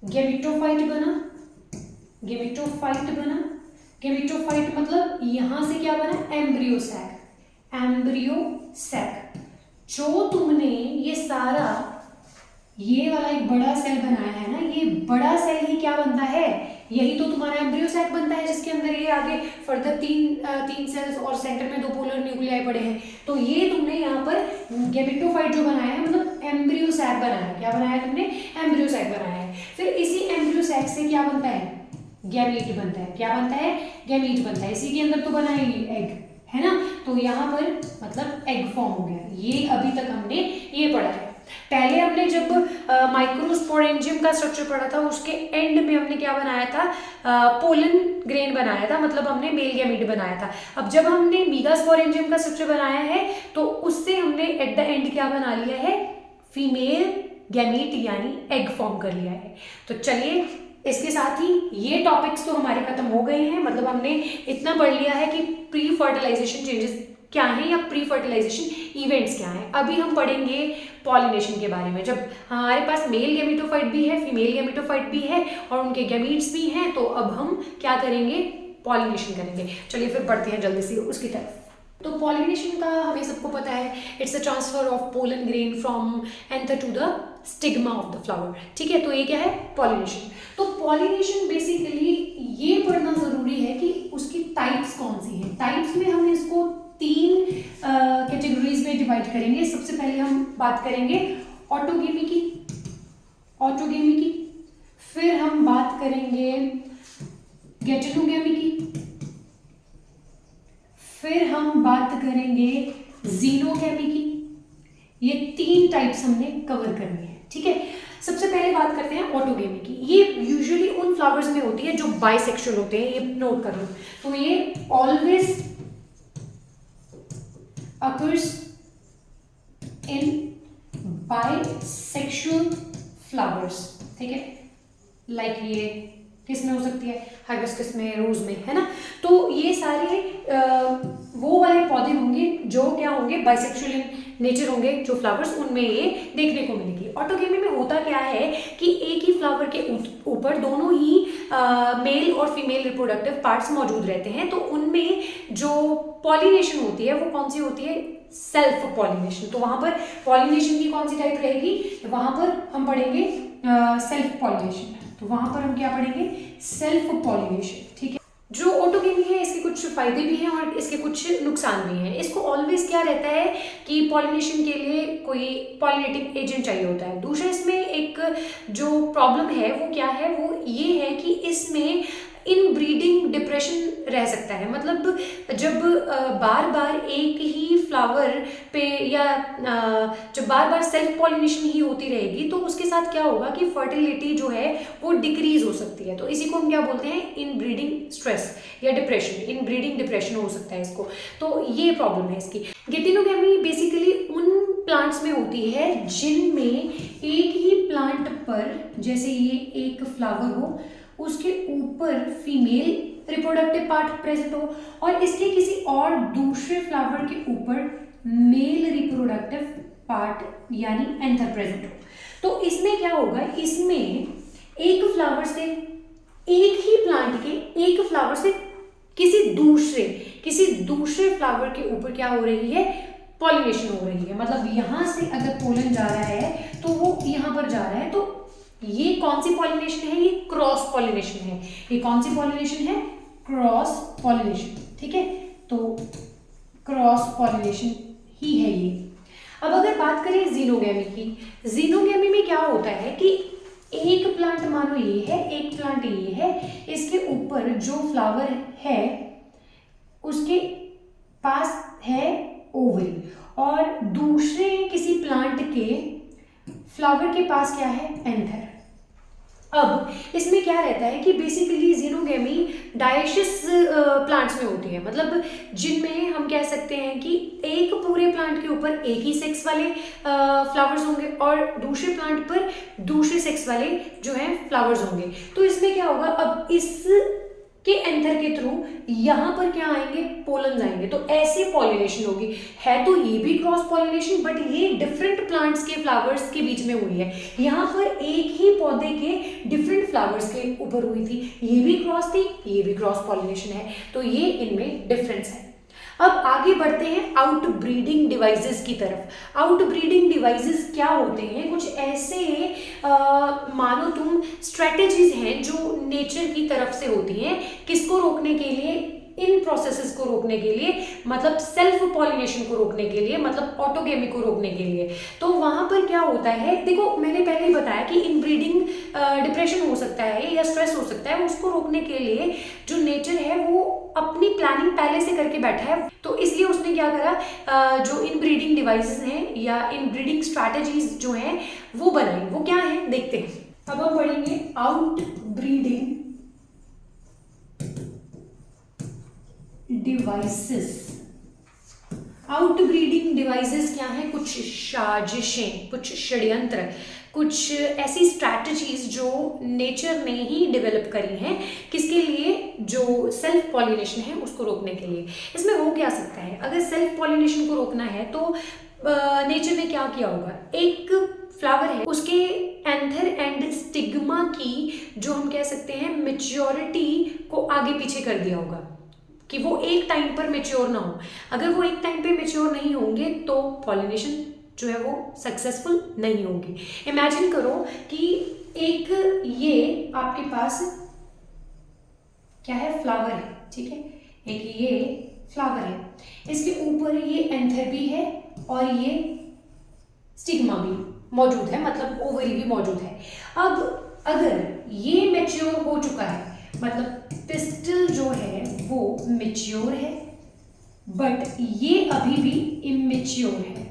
गैमेटोफाइट बना, गैमेटोफाइट बना। गैमेटोफाइट मतलब यहां से क्या बना, एम्ब्रियो सैक, एम्ब्रियो सैक। जो तुमने ये सारा, ये वाला एक बड़ा सेल बनाया है ना, ये बड़ा सेल ही क्या बनता है, यही तो तुम्हारा एम्ब्रियो सैक बनता है, जिसके अंदर ये आगे फर्दर 3 सेल्स और सेंटर में 2 पोलर न्यूक्लियाई पड़े हैं। तो ये तुमने यहाँ पर गैमेटोफाइट जो बनाया है, मतलब एम्ब्रियो सैक बनाया है। क्या बनाया है तुमने, एम्ब्रियो सैक बनाया है। फिर इसी एम्ब्रियो सैक से क्या बनता है, गैमीट बनता है। क्या बनता है, गैमीट बनता है। इसी के अंदर तो बना है एग, है ना। तो यहाँ पर मतलब एग फॉर्म हो गया। ये अभी तक हमने ये पढ़ा है। पहले हमने जब माइक्रोस्पोरेंजियम का स्ट्रक्चर पढ़ा था, उसके एंड में हमने क्या बनाया था, पोलन ग्रेन बनाया था, मतलब हमने मेल गैमीट बनाया था। अब जब हमने मीगास्पोरेंजियम का स्ट्रक्चर बनाया है, तो उससे हमने एट द एंड क्या बना लिया है, फीमेल गैमीट यानी एग फॉर्म कर लिया है। तो चलिए इसके साथ ही ये टॉपिक्स तो हमारे खत्म हो गए हैं। मतलब हमने इतना पढ़ लिया है कि प्री फर्टिलाइजेशन चेंजेस क्या है या प्री फर्टिलाइजेशन इवेंट्स क्या हैं। अभी हम पढ़ेंगे पॉलिनेशन के बारे में। जब हमारे पास मेल गैमेटोफाइट भी है, फीमेल गैमेटोफाइट भी है और उनके गैमीट्स भी हैं, तो अब हम क्या करेंगे, पॉलिनेशन करेंगे। चलिए फिर बढ़ते हैं जल्दी से उसकी तरफ। तो पॉलिनेशन का हमें सबको पता है, it's a transfer of pollen grain from anther to the stigma of the flower. ठीक है, तो ये क्या है, पॉलिनेशन। तो पॉलिनेशन बेसिकली ये पढ़ना जरूरी है कि उसकी टाइप्स कौन सी हैं। टाइप्स में हम इसको 3 कैटेगरीज में डिवाइड करेंगे। सबसे पहले हम बात करेंगे ऑटोगेमी की, ऑटोगेमी की। फिर हम बात करेंगे गैटेनोगेमी की। फिर हम बात करेंगे जीनोगेमी की। ये 3 टाइप्स हमने कवर करनी है। ठीक है, सबसे पहले बात करते हैं ऑटोगेमी की। ये यूजुअली उन फ्लावर्स में होती है जो बाइसेक्सुअल होते हैं, ये नोट कर लो। तो ये always occurs in bisexual flowers। ठीक है, लाइक ये किस में हो सकती है, हाइबिस्कस में, रोज में, है ना। तो ये सारे वो वाले पौधे होंगे जो क्या होंगे, बाइसेक्सुअल इन नेचर होंगे, जो फ्लावर्स, उनमें ये देखने को मिलेगी। ऑटोगेमी में होता क्या है कि एक ही फ्लावर के ऊपर दोनों ही मेल और फीमेल रिप्रोडक्टिव पार्ट्स मौजूद रहते हैं। तो उनमें जो पॉलिनेशन होती है वो कौन सी होती है, सेल्फ पॉलिनेशन। तो वहां पर पॉलिनेशन की कौन सी टाइप रहेगी, वहां पर हम पढ़ेंगे सेल्फ पॉलिनेशन। तो वहां पर हम क्या पढ़ेंगे, सेल्फ पॉलिनेशन। ठीक है, जो ऑटोगेमी है इसके कुछ फायदे भी हैं और इसके कुछ नुकसान भी हैं। इसको ऑलवेज क्या रहता है कि पॉलिनेशन के लिए कोई पॉलिनेटिंग एजेंट चाहिए होता है। दूसरा इसमें एक जो प्रॉब्लम है वो क्या है, वो ये है कि इसमें इनब्रीडिंग डिप्रेशन रह सकता है। मतलब जब बार बार एक ही फ्लावर पे या जब बार बार सेल्फ पॉलिनेशन ही होती रहेगी तो उसके साथ क्या होगा कि फर्टिलिटी जो है वो डिक्रीज हो सकती है। तो इसी को हम क्या बोलते हैं, इनब्रीडिंग स्ट्रेस या डिप्रेशन, इनब्रीडिंग डिप्रेशन हो सकता है इसको। तो ये प्रॉब्लम है इसकी। गेटिनोगेमी बेसिकली उन प्लांट्स में होती है जिनमें एक ही प्लांट पर, जैसे ये एक फ्लावर हो, उसके ऊपर फीमेल रिप्रोडक्टिव पार्ट प्रेजेंट हो और इसके किसी और दूसरे फ्लावर के ऊपर मेल रिप्रोडक्टिव पार्ट यानी एंथर प्रेजेंट हो। तो इसमें क्या होगा, इसमें एक फ्लावर से, एक ही प्लांट के एक फ्लावर से किसी दूसरे फ्लावर के ऊपर क्या हो रही है, पॉलिनेशन हो रही है। मतलब यहां से अगर पोलन जा रहा है तो वो यहां पर जा रहा है। तो ये कौन सी पॉलिनेशन है, ये क्रॉस पॉलिनेशन है। ये कौन सी पॉलिनेशन है, क्रॉस पॉलिनेशन। ठीक है, तो क्रॉस पॉलिनेशन ही है ये। अब अगर बात करें जीनोगेमी की, जीनोगेमी में क्या होता है कि एक प्लांट मानो ये है, एक प्लांट ये है, इसके ऊपर जो फ्लावर है उसके पास है ओवरी और दूसरे किसी प्लांट के फ्लावर के पास क्या है, एंथर। अब इसमें क्या रहता है कि बेसिकली जीनोगेमी डायशियस प्लांट्स में होती है। मतलब जिनमें हम कह सकते हैं कि एक पूरे प्लांट के ऊपर एक ही सेक्स वाले फ्लावर्स होंगे और दूसरे प्लांट पर दूसरे सेक्स वाले जो है फ्लावर्स होंगे। तो इसमें क्या होगा, अब इस के एंथर के थ्रू यहाँ पर क्या आएंगे, पोलन्स आएंगे। तो ऐसे पॉलिनेशन होगी। है तो ये भी क्रॉस पॉलिनेशन, बट ये डिफरेंट प्लांट्स के फ्लावर्स के बीच में हुई है। यहाँ पर एक ही पौधे के डिफरेंट फ्लावर्स के ऊपर हुई थी, ये भी क्रॉस थी, ये भी क्रॉस पॉलिनेशन है। तो ये इनमें डिफरेंस है। अब आगे बढ़ते हैं आउट ब्रीडिंग डिवाइसेस की तरफ। आउट ब्रीडिंग डिवाइसेस क्या होते हैं, कुछ ऐसे मानो तुम स्ट्रेटेजीज हैं जो नेचर की तरफ से होती हैं, किसको रोकने के लिए, इन प्रोसेसेस को रोकने के लिए, मतलब सेल्फ पॉलिनेशन को रोकने के लिए, मतलब ऑटोगेमी को रोकने के लिए। तो वहां पर क्या होता है, देखो मैंने पहले ही बताया कि इनब्रीडिंग डिप्रेशन हो सकता है या स्ट्रेस हो सकता है। उसको रोकने के लिए जो नेचर है वो अपनी प्लानिंग पहले से करके बैठा है। तो इसलिए उसने क्या करा, जो इनब्रीडिंग डिवाइसेस हैं या इनब्रीडिंग स्ट्रैटेजीज जो हैं वो बनाई। वो क्या है देखते हैं। अब हम पढ़ेंगे out breeding devices. Out breeding devices क्या है, कुछ साजिशें, कुछ षड्यंत्र, कुछ ऐसी स्ट्रैटेजीज जो नेचर ने ही डेवलप करी हैं, किसके लिए, जो सेल्फ पॉलिनेशन है उसको रोकने के लिए। इसमें हो क्या सकता है, अगर सेल्फ पॉलिनेशन को रोकना है तो नेचर ने क्या किया होगा, एक फ्लावर है उसके एंथर एंड स्टिग्मा की जो हम कह सकते हैं मैच्योरिटी को आगे पीछे कर दिया होगा कि वो एक टाइम पर मैच्योर ना हो। अगर वो एक टाइम पे मैच्योर नहीं होंगे तो पॉलिनेशन जो है वो सक्सेसफुल नहीं होगी। इमेजिन करो कि एक ये आपके पास क्या है, फ्लावर है, ठीक है, एक ये फ्लावर है, इसके ऊपर ये एंथर भी है और ये स्टिग्मा भी मौजूद है, मतलब ओवरी भी मौजूद है। अब अगर ये मैच्योर हो चुका है, मतलब पिस्टल जो है वो मैच्योर है बट ये अभी भी इमेच्योर है,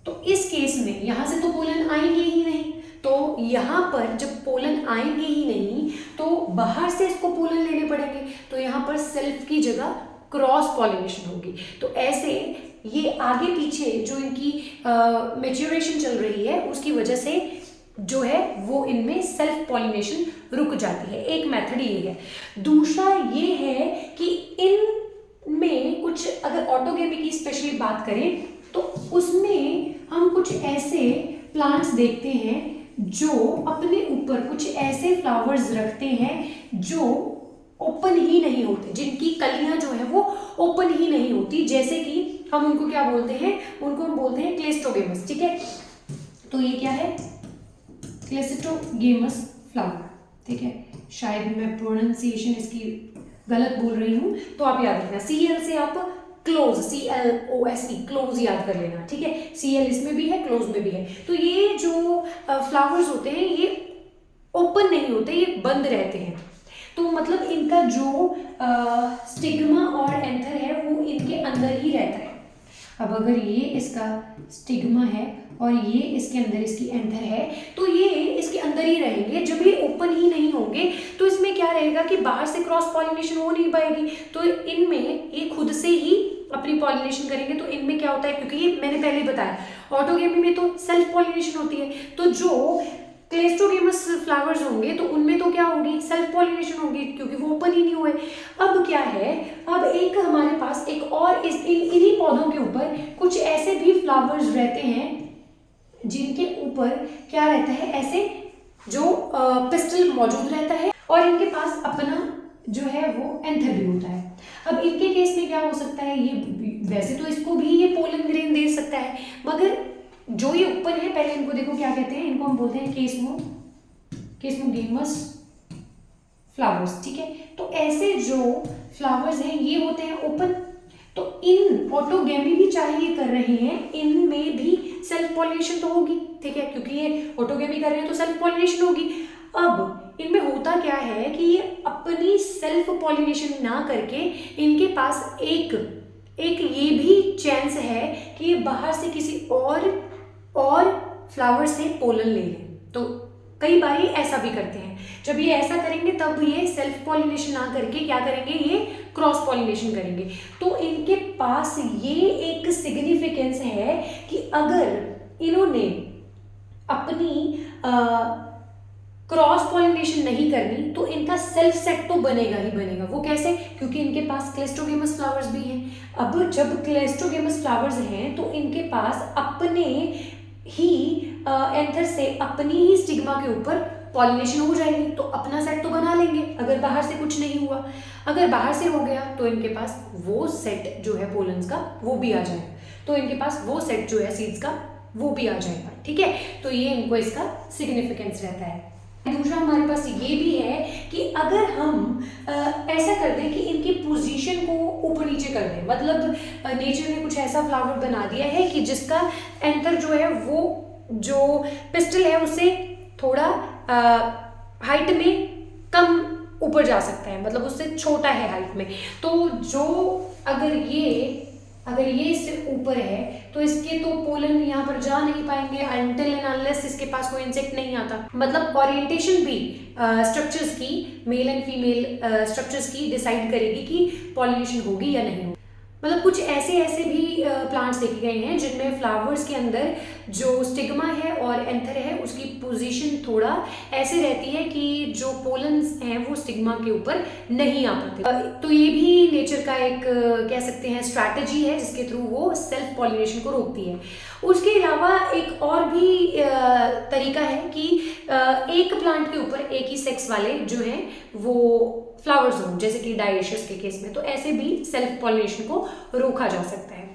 तो इस केस में यहां से तो पोलन आएंगे ही नहीं। तो यहां पर जब पोलन आएंगे ही नहीं तो बाहर से इसको पोलन लेने पड़ेंगे। तो यहां पर सेल्फ की जगह क्रॉस पॉलिनेशन होगी। तो ऐसे ये आगे पीछे जो इनकी मैच्योरेशन चल रही है उसकी वजह से जो है वो इनमें सेल्फ पॉलिनेशन रुक जाती है। एक मेथड ये है। दूसरा ये है कि इनमें कुछ, अगर ऑटोगेमी की स्पेशली बात करें तो उसमें हम कुछ ऐसे प्लांट्स देखते हैं जो अपने ऊपर कुछ ऐसे फ्लावर्स रखते हैं जो ओपन ही नहीं होते, जिनकी कलियां जो है वो ओपन ही नहीं होती, जैसे कि हम उनको क्या बोलते हैं, उनको हम बोलते हैं क्लेस्ट्रोगेमस। ठीक है, तो ये क्या है, क्लेस्ट्रोगेमस फ्लावर। ठीक है, शायद मैं प्रोनाउंसिएशन इसकी गलत बोल रही हूँ, तो आप याद रखना CL से आप क्लोज, CLOSE क्लोज याद कर लेना। ठीक है, CL इसमें भी है, क्लोज में भी है। तो ये जो फ्लावर्स होते हैं ये ओपन नहीं होते, ये बंद रहते हैं। तो मतलब इनका जो स्टिग्मा और एंथर है वो इनके अंदर ही रहता है। अब अगर ये इसका स्टिग्मा है और ये इसके अंदर इसकी एंथर है, तो ये इसके अंदर ही रहेंगे। जब ये ओपन ही नहीं होंगे तो इसमें क्या रहेगा कि बाहर से क्रॉस पॉलिनेशन हो नहीं पाएगी, तो इनमें ये खुद से ही अपनी पॉलिनेशन करेंगे। तो इनमें क्या होता है, क्योंकि ये मैंने पहले ही बताया ऑटोगेमी में तो सेल्फ पॉलिनेशन होती है, तो जो क्लेस्ट्रोगेमस फ्लावर्स होंगे तो उनमें तो क्या होगी, सेल्फ पॉलिनेशन होगी, क्योंकि वो ओपन ही नहीं हुए। अब क्या है, अब एक हमारे पास एक और इन्हीं पौधों के ऊपर कुछ ऐसे भी फ्लावर्स रहते हैं जिनके ऊपर क्या रहता है, ऐसे जो पिस्टल मौजूद रहता है और इनके पास अपना जो है वो एंथर भी होता है। अब इनके केस में क्या हो सकता है, ये वैसे तो इसको भी ये पोलन ग्रेन दे सकता है, मगर जो ये ओपन है, पहले इनको देखो क्या कहते हैं, इनको हम बोलते हैं केस्मोगेमस फ्लावर्स। ठीक है, तो ऐसे जो फ्लावर्स हैं ये होते हैं ओपन। तो इन ऑटोगेमी भी चाहे ये कर रहे हैं, इनमें भी सेल्फ पॉलिनेशन तो होगी। ठीक है, क्योंकि ये ऑटोगेमी कर रहे हैं तो सेल्फ पॉलिनेशन होगी। अब इनमें होता क्या है कि ये अपनी सेल्फ पॉलिनेशन ना करके इनके पास एक ये भी चांस है कि ये बाहर से किसी और फ्लावर से पोलन ले लें। तो कई बार ये ऐसा भी करते हैं। जब ये ऐसा करेंगे तब ये सेल्फ पॉलिनेशन ना करके क्या करेंगे, ये क्रॉस पॉलिनेशन करेंगे। तो इनके पास ये एक सिग्निफिकेंस है कि अगर इन्होंने अपनी क्रॉस पॉलिनेशन नहीं करनी तो इनका सेल्फ सेट तो बनेगा ही बनेगा। वो कैसे, क्योंकि इनके पास क्लेस्ट्रोगेमस फ्लावर्स भी हैं। अब जब क्लेस्ट्रोगेमस फ्लावर्स हैं तो इनके पास अपने ही एंथर से अपनी ही स्टिग्मा के ऊपर पॉलिनेशन हो जाएगी, तो अपना सेट तो बना लेंगे अगर बाहर से कुछ नहीं हुआ। अगर बाहर से हो गया तो इनके पास वो सेट जो है पोलन्स का वो भी आ जाएगा, तो इनके पास वो सेट जो है सीड्स का वो भी आ जाएगा। ठीक है, तो ये इनको इसका सिग्निफिकेंस रहता है। दूसरा हमारे पास ये भी है कि अगर हम ऐसा कर दें कि इनकी पोजीशन को ऊपर नीचे कर दें, मतलब नेचर ने कुछ ऐसा फ्लावर बना दिया है कि जिसका एंथर जो है वो जो पिस्टल है उससे थोड़ा हाइट में कम ऊपर जा सकता है, मतलब उससे छोटा है हाइट में। तो जो अगर ये इससे ऊपर है तो इसके तो पोलन यहाँ पर जा नहीं पाएंगे अनटिल एंड अनलेस इसके पास कोई इंसेक्ट नहीं आता। मतलब ओरिएंटेशन भी स्ट्रक्चर्स की, मेल एंड फीमेल स्ट्रक्चर्स की डिसाइड करेगी कि पॉलिनेशन होगी या नहीं होगी। मतलब कुछ ऐसे भी प्लांट्स देखे गए हैं जिनमें फ्लावर्स के अंदर जो स्टिग्मा है और एंथर है उसकी पोजीशन थोड़ा ऐसे रहती है कि जो पोलन्स हैं वो स्टिग्मा के ऊपर नहीं आ पाते। तो ये भी नेचर का एक कह सकते हैं स्ट्रैटेजी है जिसके थ्रू वो सेल्फ पॉलिनेशन को रोकती है। उसके अलावा एक और भी तरीका है कि एक प्लांट के ऊपर एक ही सेक्स वाले जो हैं वो फ्लावर्स हों, जैसे कि डायेशियस के केस में, तो ऐसे भी सेल्फ पॉलिनेशन को रोका जा सकता है।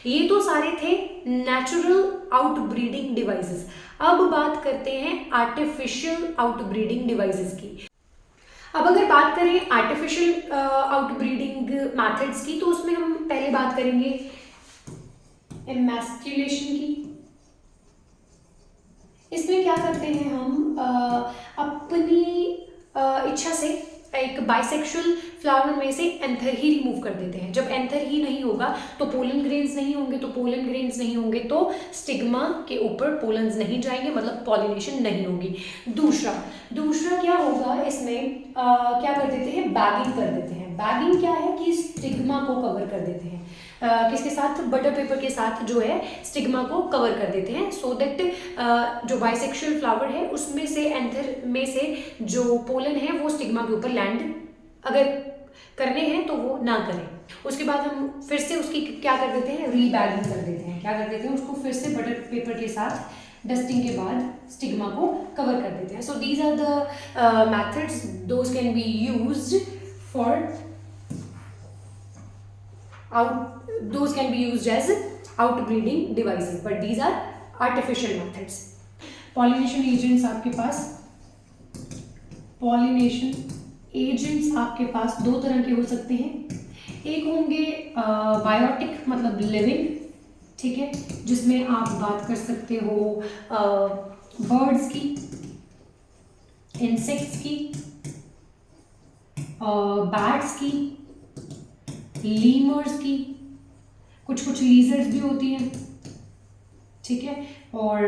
ये तो सारे थे नेचुरल आउटब्रीडिंग डिवाइसेस। अब बात करते हैं आर्टिफिशियल आउटब्रीडिंग डिवाइसेस की। अब अगर बात करें आर्टिफिशियल आउटब्रीडिंग मेथड्स की, तो उसमें हम पहले बात करेंगे एमैस्कुलेशन की। इसमें क्या करते हैं हम अपनी इच्छा से एक बाइसेक्सुअल फ्लावर में से एंथर ही रिमूव कर देते हैं। जब एंथर ही नहीं होगा तो पोलन ग्रेन्स नहीं होंगे, तो पोलन ग्रेन्स नहीं होंगे तो स्टिग्मा के ऊपर पोलन्स नहीं जाएंगे, मतलब पॉलिनेशन नहीं होगी। दूसरा क्या होगा, इसमें क्या कर देते हैं, बैगिंग कर देते हैं। बैगिंग क्या है कि स्टिग्मा को कवर कर देते हैं, किसके साथ, बटर पेपर के साथ जो है स्टिग्मा को कवर कर देते हैं, सो दैट जो बाइसेक्सुअल फ्लावर है उसमें से एंथर में से जो पोलन है वो स्टिग्मा के ऊपर लैंड अगर करने हैं तो वो ना करें। उसके बाद हम फिर से उसकी क्या कर देते हैं, रीबैगिंग कर देते हैं। क्या कर देते हैं, उसको फिर से बटर पेपर के साथ डस्टिंग के बाद स्टिग्मा को कवर कर देते हैं। So these are the methods those can be used for those can be used as outbreeding devices, but these are artificial methods. Pollination agents आपके पास दो तरह के हो सकते हैं। एक होंगे बायोटिक मतलब लिविंग, ठीक है, जिसमें आप बात कर सकते हो बर्ड्स की, इंसेक्ट्स की, बैट्स की, लीमर्स की, कुछ लीजर्ड्स भी होती हैं, ठीक है, और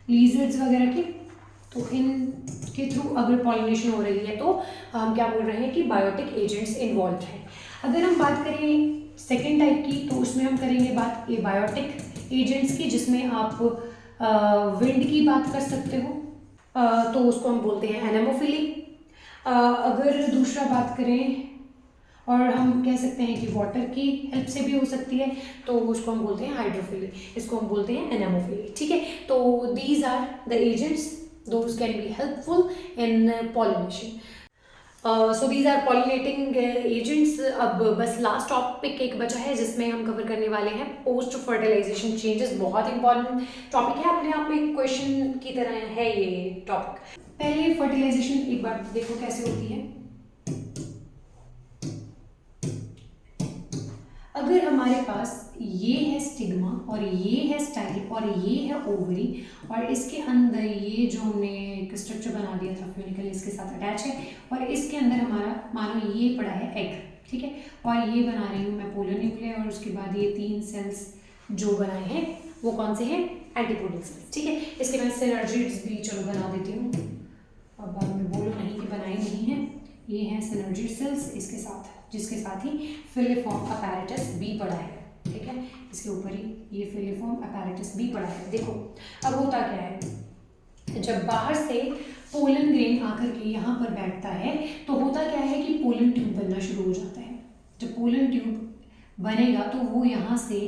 लीजर्ड्स वगैरह की। तो इनके थ्रू अगर पॉलिनेशन हो रही है तो हम क्या बोल रहे हैं कि बायोटिक एजेंट्स इन्वॉल्व हैं। अगर हम बात करें सेकेंड टाइप की तो उसमें हम करेंगे बात ये बायोटिक एजेंट्स की, जिसमें आप विंड की बात कर सकते हो, तो उसको हम बोलते हैं एनेमोफिली। अगर दूसरा बात करें और हम कह सकते हैं कि वाटर की हेल्प से भी हो सकती है, तो उसको हम बोलते हैं हाइड्रोफिली, इसको हम बोलते हैं एनेमोफिली, ठीक है। तो these are the agents those can be helpful in pollination. So these are pollinating agents. अब बस लास्ट टॉपिक एक बचा है जिसमें हम कवर करने वाले हैं पोस्ट फर्टिलाइजेशन चेंजेस। बहुत इंपॉर्टेंट टॉपिक है, अपने आप में क्वेश्चन की तरह है ये टॉपिक। पहले फर्टिलाइजेशन एक बार देखो कैसे होती है। अगर हमारे पास ये है स्टिग्मा और ये है स्टाइल और ये है ओवरी और इसके अंदर ये जो हमने एक स्ट्रक्चर बना दिया था फ्यूनिकल इसके साथ अटैच है और इसके अंदर हमारा मानो ये पड़ा है एग, ठीक है, और ये बना रही हूँ मैं पोलर न्यूक्लियर और उसके बाद ये 3 सेल्स जो बनाए हैं वो कौन से हैं, एंटीपोडल सेल्स, ठीक है। इसके बाद सिनर्जिड्स भी चलो बना देती हूँ, अब बाद में बोलो नहीं कि बनाए नहीं है। ये हैं सिनर्जिड सेल्स इसके साथ, जिसके साथ ही फिलिफॉर्म अपैरेटस भी पड़ा है, ठीक है, इसके ऊपर ही ये फिलिफॉर्म अपैरेटस भी पड़ा है। देखो अब होता क्या है, जब बाहर से पोलन ग्रेन आकर के यहाँ पर बैठता है तो होता क्या है कि पोलन ट्यूब बनना शुरू हो जाता है। जब पोलन ट्यूब बनेगा तो वो यहाँ से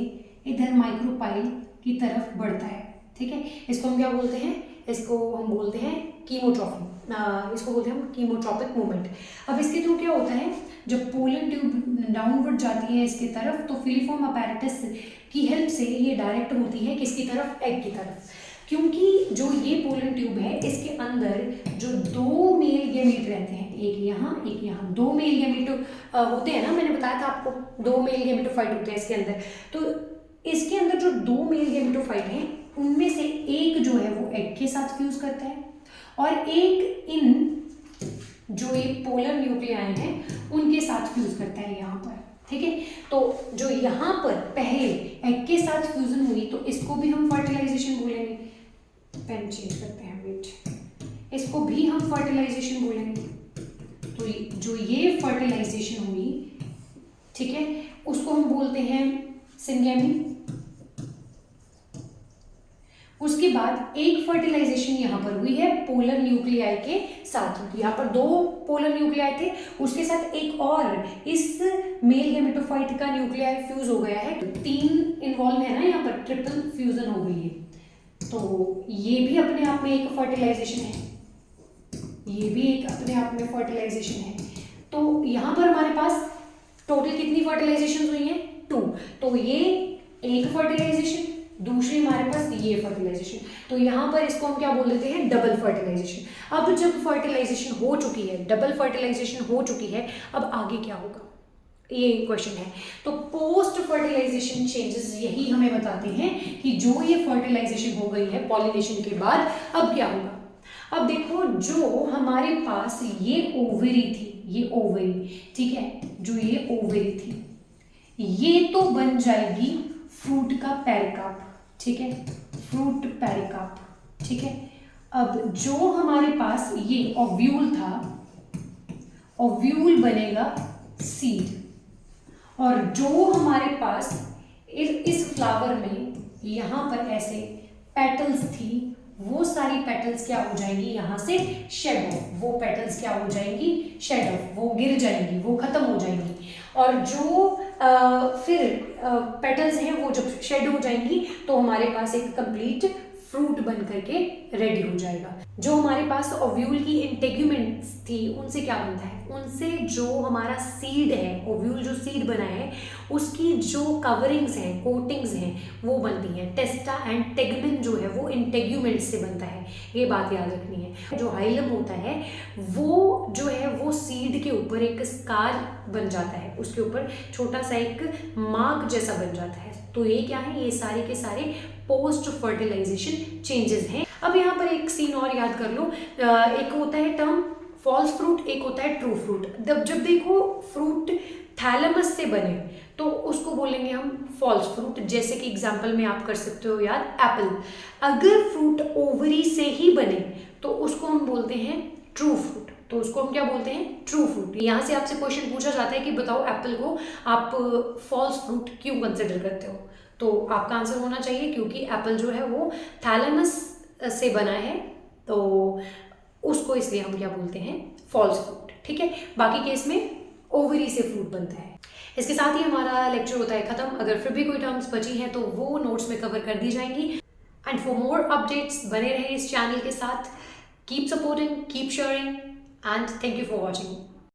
इधर माइक्रोपाइल की तरफ बढ़ता है, ठीक है। इसको हम क्या बोलते हैं, इसको हम बोलते हैं कीमोट्रॉफी, इसको बोलते हैं हम कीमोट्रॉपिक मूवमेंट। अब इसके थ्रू क्या होता है, जब पोलन ट्यूब डाउनवर्ड जाती है इसकी तरफ तो फिलिफॉर्म अपैरेटस की हेल्प से ये डायरेक्ट होती है किसकी तरफ, एग की तरफ। क्योंकि जो ये पोलन ट्यूब है इसके अंदर जो 2 मेल गैमीट रहते हैं, एक यहाँ 2 मेल गैमीट होते हैं ना, मैंने बताया था आपको 2 मेल गैमीटोफाइट होते हैं इसके अंदर। तो इसके अंदर जो 2 मेल गैमीटोफाइट हैं उनमें से एक जो है वो एग के साथ फ्यूज करता है और एक इन जो ये पोलर न्यूक्लियाई हैं उनके साथ फ्यूज करता है यहाँ पर, ठीक है। तो जो यहाँ पर पहले एग के साथ फ्यूजन हुई तो इसको भी हम फर्टिलाइजेशन बोलेंगे। पेन चेंज करते हैं, वेट, इसको भी हम फर्टिलाइजेशन बोलेंगे। तो जो ये फर्टिलाइजेशन हुई, ठीक है, उसको हम बोलते हैं सिंगेमी। उसके बाद एक फर्टिलाइजेशन यहाँ पर हुई है पोलर न्यूक्लियाई के साथ, यहाँ पर 2 पोलर न्यूक्लियाई थे, उसके साथ एक और इस मेल गैमेटोफाइट का न्यूक्लियाई फ्यूज हो गया है, 3 इन्वॉल्व है ना, यहाँ पर ट्रिपल फ्यूजन हो गई है। तो ये भी अपने आप में एक फर्टिलाइजेशन है, ये भी एक अपने आप में फर्टिलाइजेशन है। तो यहाँ पर हमारे पास टोटल कितनी फर्टिलाइजेशन हुई है, 2। तो ये एक फर्टिलाइजेशन, दूसरी हमारे पास ये फर्टिलाइजेशन, तो यहाँ पर इसको हम क्या बोल देते हैं, डबल फर्टिलाइजेशन। अब जब फर्टिलाइजेशन हो चुकी है, डबल फर्टिलाइजेशन हो चुकी है, अब आगे क्या होगा ये क्वेश्चन है। तो पोस्ट फर्टिलाइजेशन चेंजेस यही हमें बताते हैं कि जो ये फर्टिलाइजेशन हो गई है पॉलिनेशन के बाद अब क्या होगा। अब देखो जो हमारे पास ये ओवरी थी, ये ओवरी, ठीक है, जो ये ओवरी थी ये तो बन जाएगी फ्रूट का पेरिकाप, ठीक है, फ्रूट पेरिकाप, ठीक है। अब जो हमारे पास ये ओव्यूल था, ओव्यूल बनेगा सीड, और जो हमारे पास इस फ्लावर में यहाँ पर ऐसे पेटल्स थी वो सारी पेटल्स क्या हो जाएंगी, यहाँ से शेड ऑफ, वो पेटल्स क्या हो जाएंगी, शेड ऑफ, वो गिर जाएंगी, वो खत्म हो जाएंगी। और जो फिर पेटल्स हैं वो जब शेड हो जाएंगी तो हमारे पास एक कंप्लीट फ्रूट बन करके रेडी हो जाएगा। जो हमारे पास ओव्यूल की इंटेग्यूमेंट्स थी उनसे क्या बनता है, उनसे जो हमारा सीड है, ओव्यूल जो सीड बना है उसकी जो कवरिंग्स हैं, कोटिंग्स हैं, वो बनती हैं। टेस्टा एंड टेगमेन जो है वो इंटेग्यूमेंट्स से बनता है, ये बात याद रखनी है। जो हाइलम होता है वो जो है वो सीड के ऊपर एक स्कार बन जाता है, उसके ऊपर छोटा सा एक मार्क जैसा बन जाता है। तो ये क्या है, ये सारे के सारे पोस्ट फर्टिलाइजेशन चेंजेस हैं। अब यहाँ पर एक सीन और याद कर लो, एक होता है टर्म फॉल्स फ्रूट, एक होता है ट्रू फ्रूट। जब देखो फ्रूट थैलेमस से बने तो उसको बोलेंगे हम फॉल्स फ्रूट। जैसे कि एग्जांपल में आप कर सकते हो याद एप्पल, अगर फ्रूट ओवरी से ही बने तो उसको हम बोलते हैं ट्रू फ्रूट। तो उसको हम क्या बोलते हैं, ट्रू फ्रूट। यहाँ से आपसे क्वेश्चन पूछा जाता है कि बताओ एप्पल को आप फॉल्स फ्रूट क्यों कंसिडर करते हो, तो आपका आंसर होना चाहिए क्योंकि एप्पल जो है वो थैलेमस से बना है, तो उसको इसलिए हम क्या बोलते हैं, फॉल्स फ्रूट। ठीक है, बाकी केस में ओवरी से फ्रूट बनता है। इसके साथ ही हमारा लेक्चर होता है खत्म। अगर फिर भी कोई टर्म्स बची हैं तो वो नोट्स में कवर कर दी जाएंगी। एंड फॉर मोर अपडेट्स बने रहे इस चैनल के साथ। Keep supporting, keep sharing, and thank you for watching.